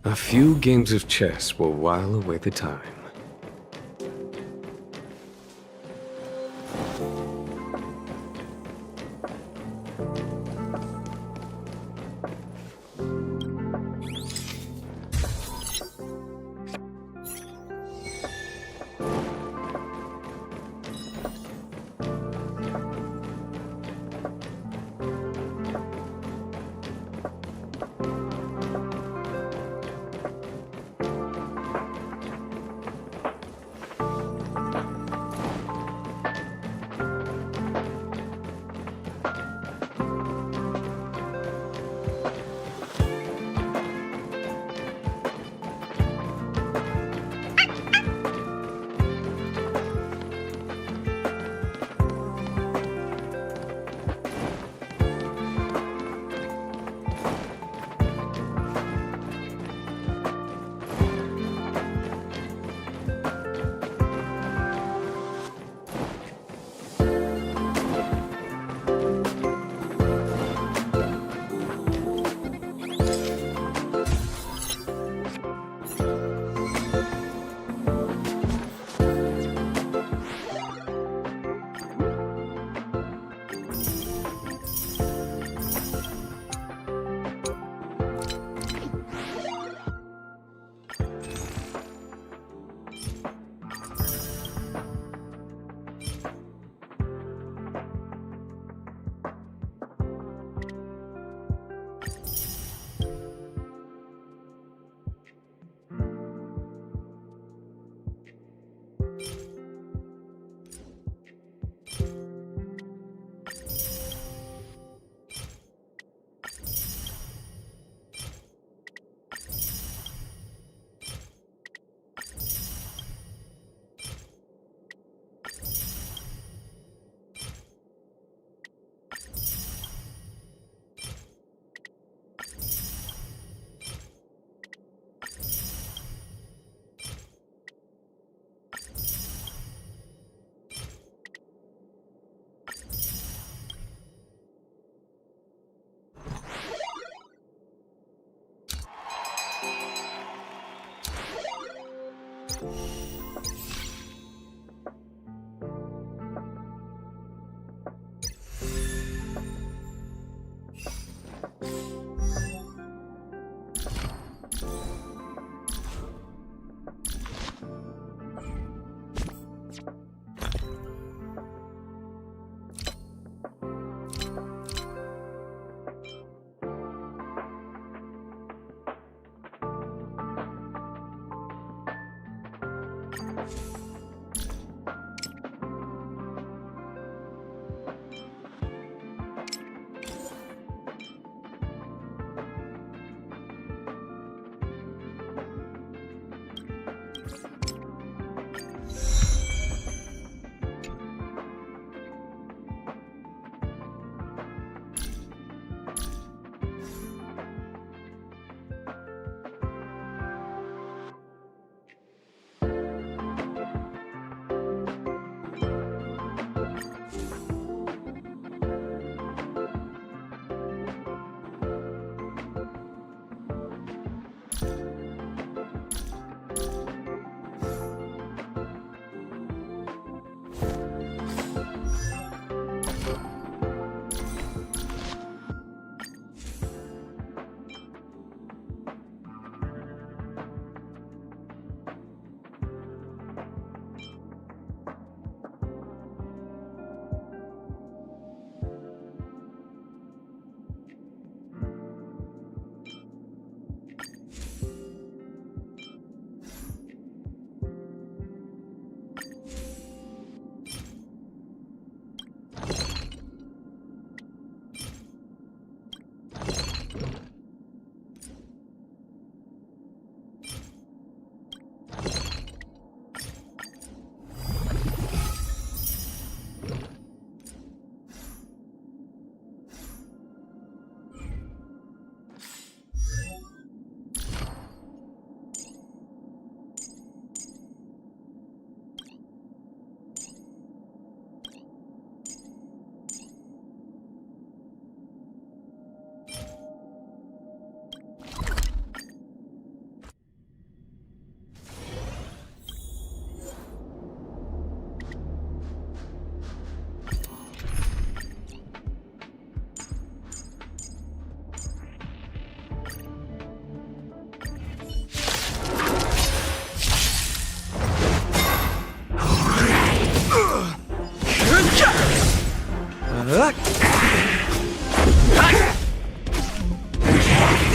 A few games of chess will while away the time.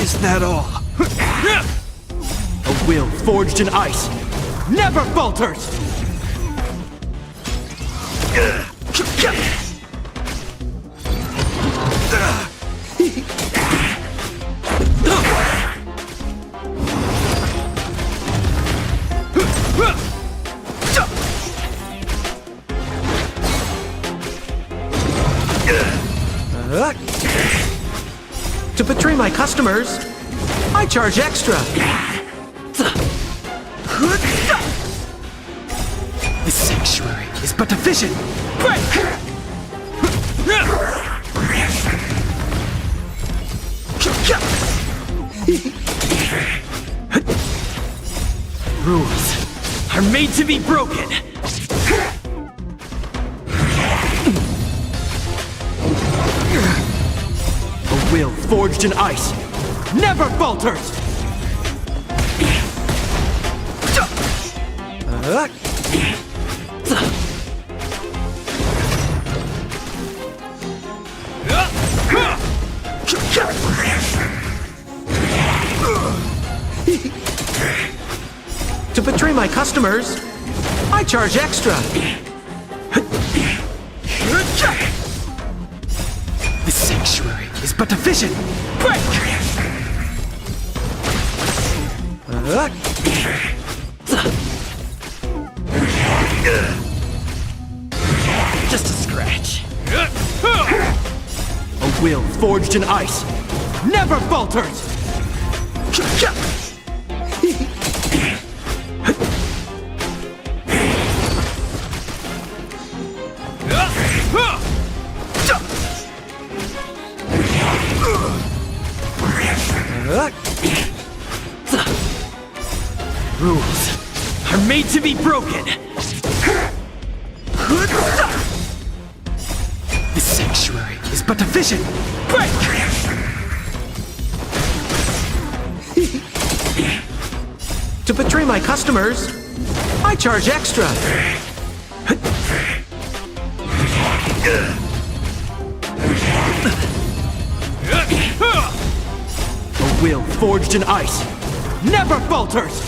Is that all? A will forged in ice never falters! To betray my customers, I charge extra. The sanctuary is but a vision. Rules are made to be broken. A will forged in ice never falters! To betray my customers, I charge extra. The sanctuary is but a vision. Just a scratch. A will forged in ice never falters! Rules are made broken! The sanctuary is but a vision! Break! To betray my customers, I charge extra. A will forged in ice never falters!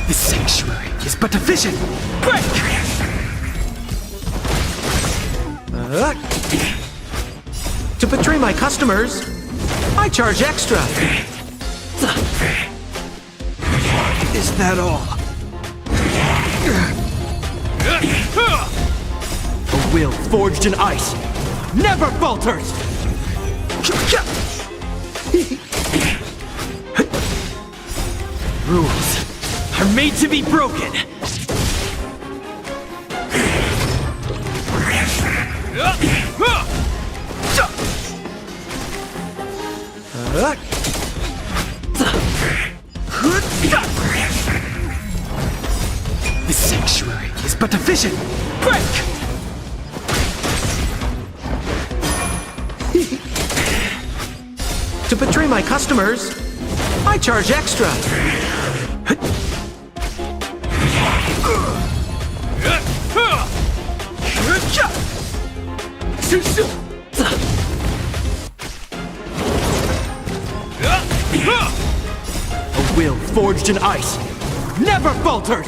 The sanctuary is but a vision! Break! To betray my customers, I charge extra. Is that all? A will forged in ice never falters! Rules are made to be broken! The sanctuary is but a vision! Break! To betray my customers, I charge extra. A will forged in ice never falters!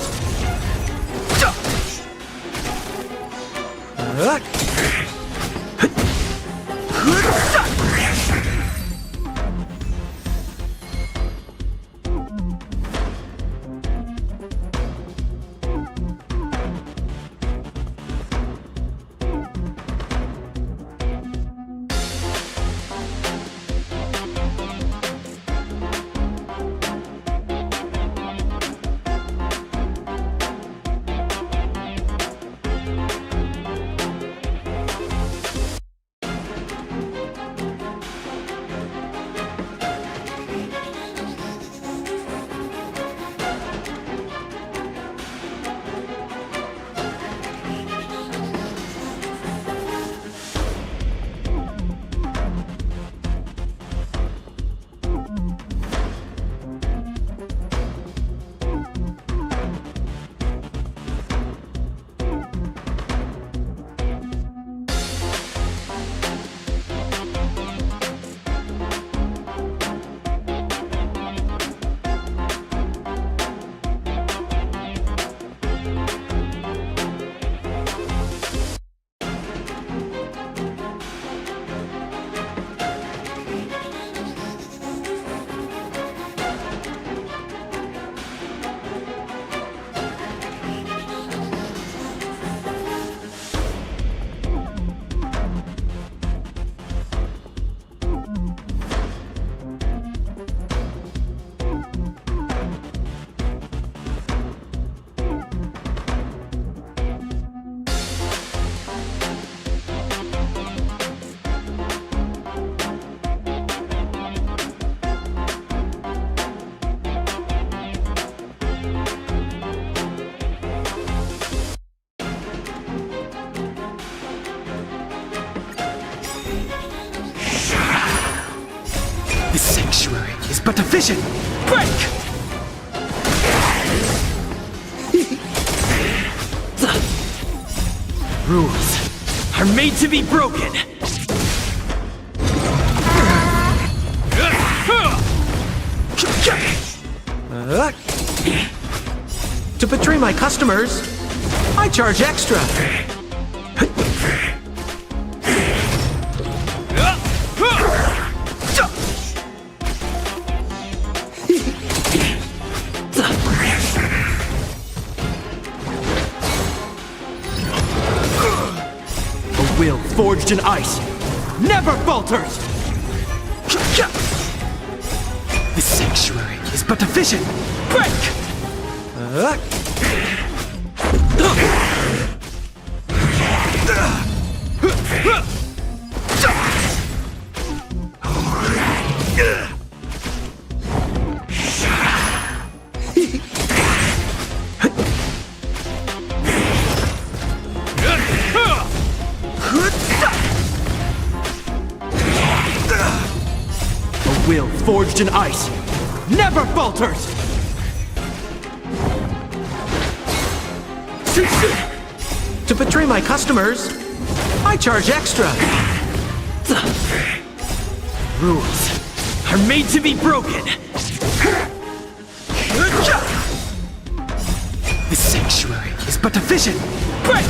The sanctuary is but a vision! Break! Rules are made to be broken! To betray my customers, I charge extra. A will forged in ice never falters! The sanctuary is but efficient. Break! A will forged in ice never falters! To betray my customers, I charge extra. Rules are made to be broken. The sanctuary is but a vision. Break!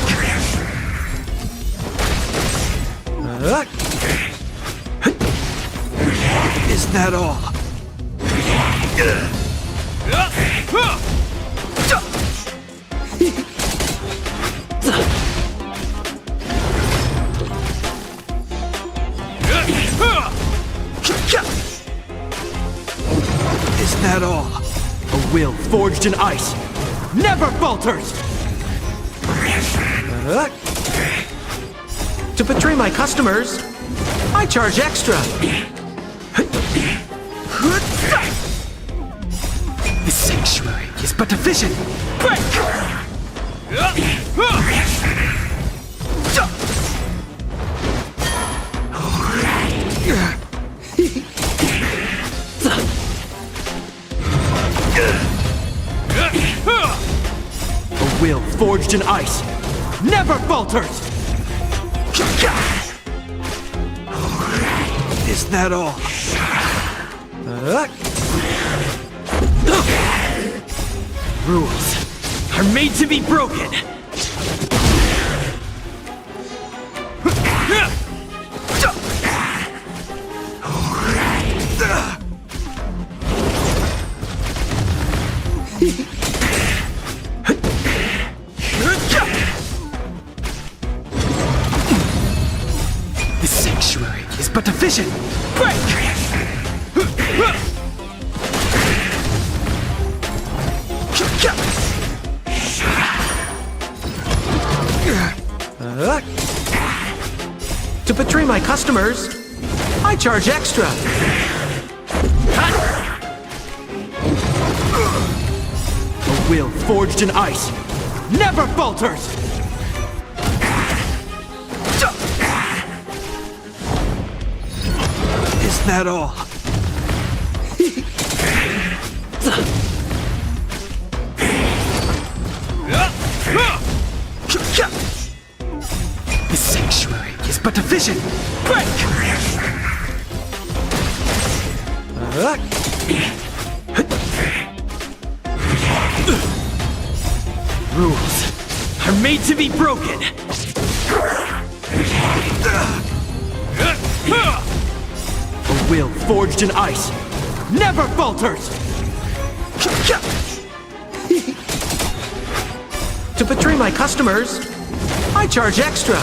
Is that all? Is that all? A will forged in ice never falters! To betray my customers, I charge extra. The sanctuary is but a vision. Break! A will forged in ice never falters! Is that all? Rules are made to be broken! The sanctuary is but a vision! Break! To betray my customers, I charge extra. A will forged in ice never falters! Is that all? The sanctuary is but a vision. Break! Rules are made to be broken. A will forged in ice never falters. To betray my customers, I charge extra.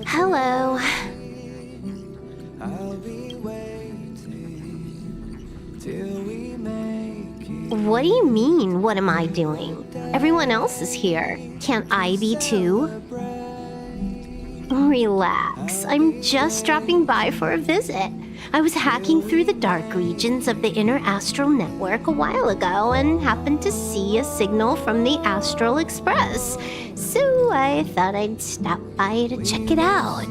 Hello. What do you mean, what am I doing? Everyone else is here. Can't I be too? Relax, I'm just dropping by for a visit. I was hacking through the dark regions of the inner astral network a while ago and happened to see a signal from the Astral Express. So I thought I'd stop by to check it out.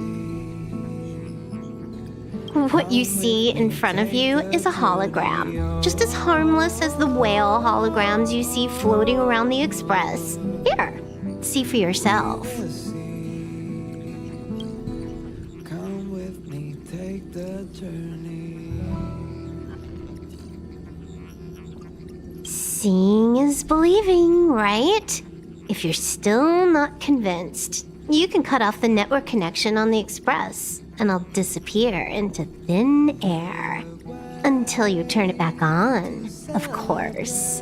What you see in front of you is a hologram, just as harmless as the whale holograms you see floating around the Express. Here, see for yourself. Come with me, take the journey. Seeing is believing, right? If you're still not convinced, you can cut off the network connection on the Express, and I'll disappear into thin air. Until you turn it back on, of course.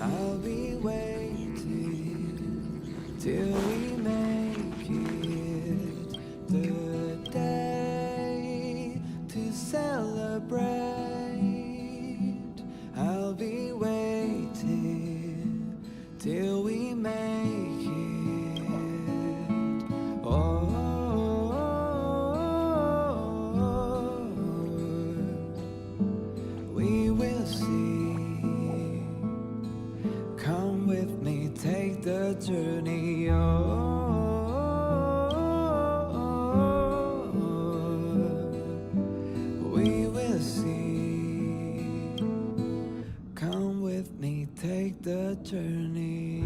I'll be waiting till we make it the day to celebrate. I'll be waiting till we make it. Oh, we will see. Come with me, take the journey. We will see. Come with me, take the journey.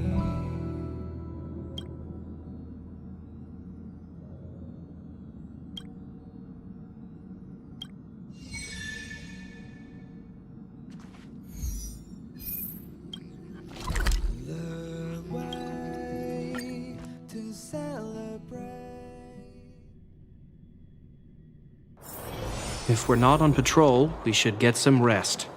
The way to celebrate. If we're not on patrol, we should get some rest.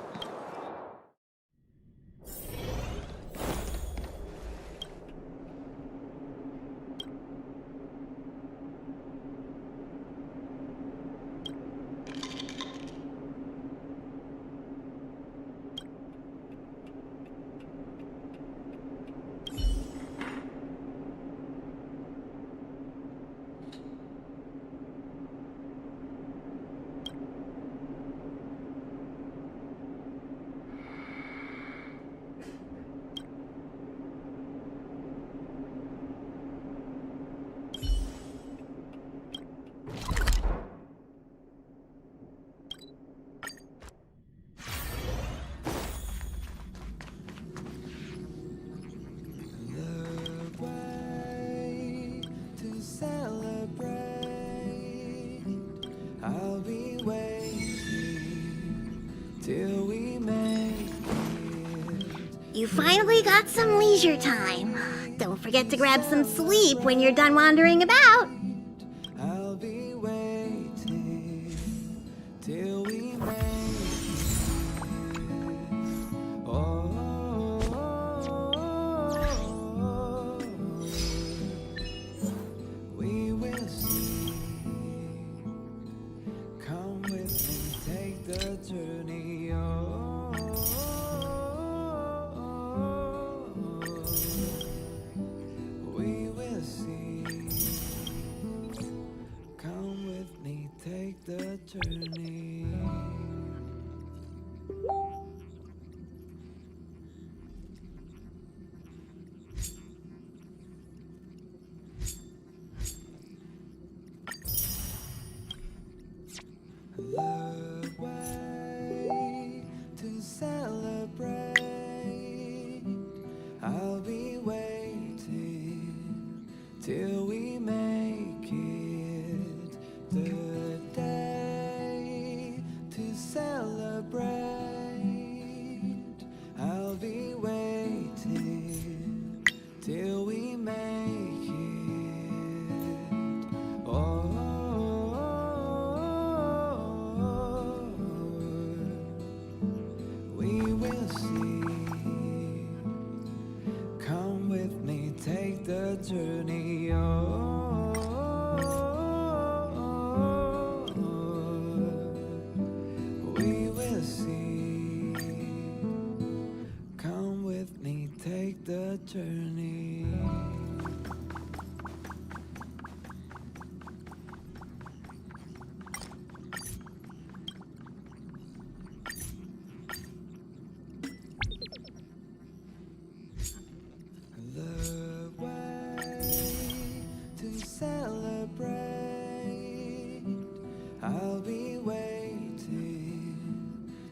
The way to celebrate. I'll be waiting till we make it. You finally got some leisure time. Don't forget to grab some sleep when you're done wandering about. I'll be waiting till we make it. Oh, we will see. Come with me, take the journey. Oh, we will see. Come with me, take the journey. The way to celebrate. I'll be waiting till we make it the day to celebrate. I'll be waiting till we make it. Oh, we will see. Come with me, take the journey. Oh, we will see. Come with me, take the journey. The way to celebrate.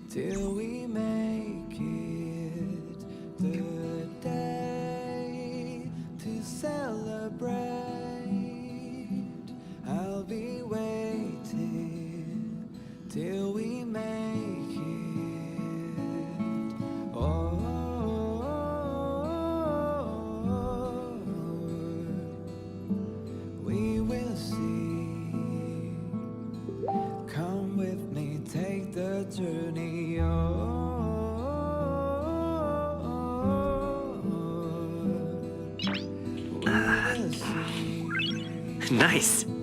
till we make it the day to celebrate. I'll be waiting till we make it. Oh, we will see. Come with me, take the journey. Nice.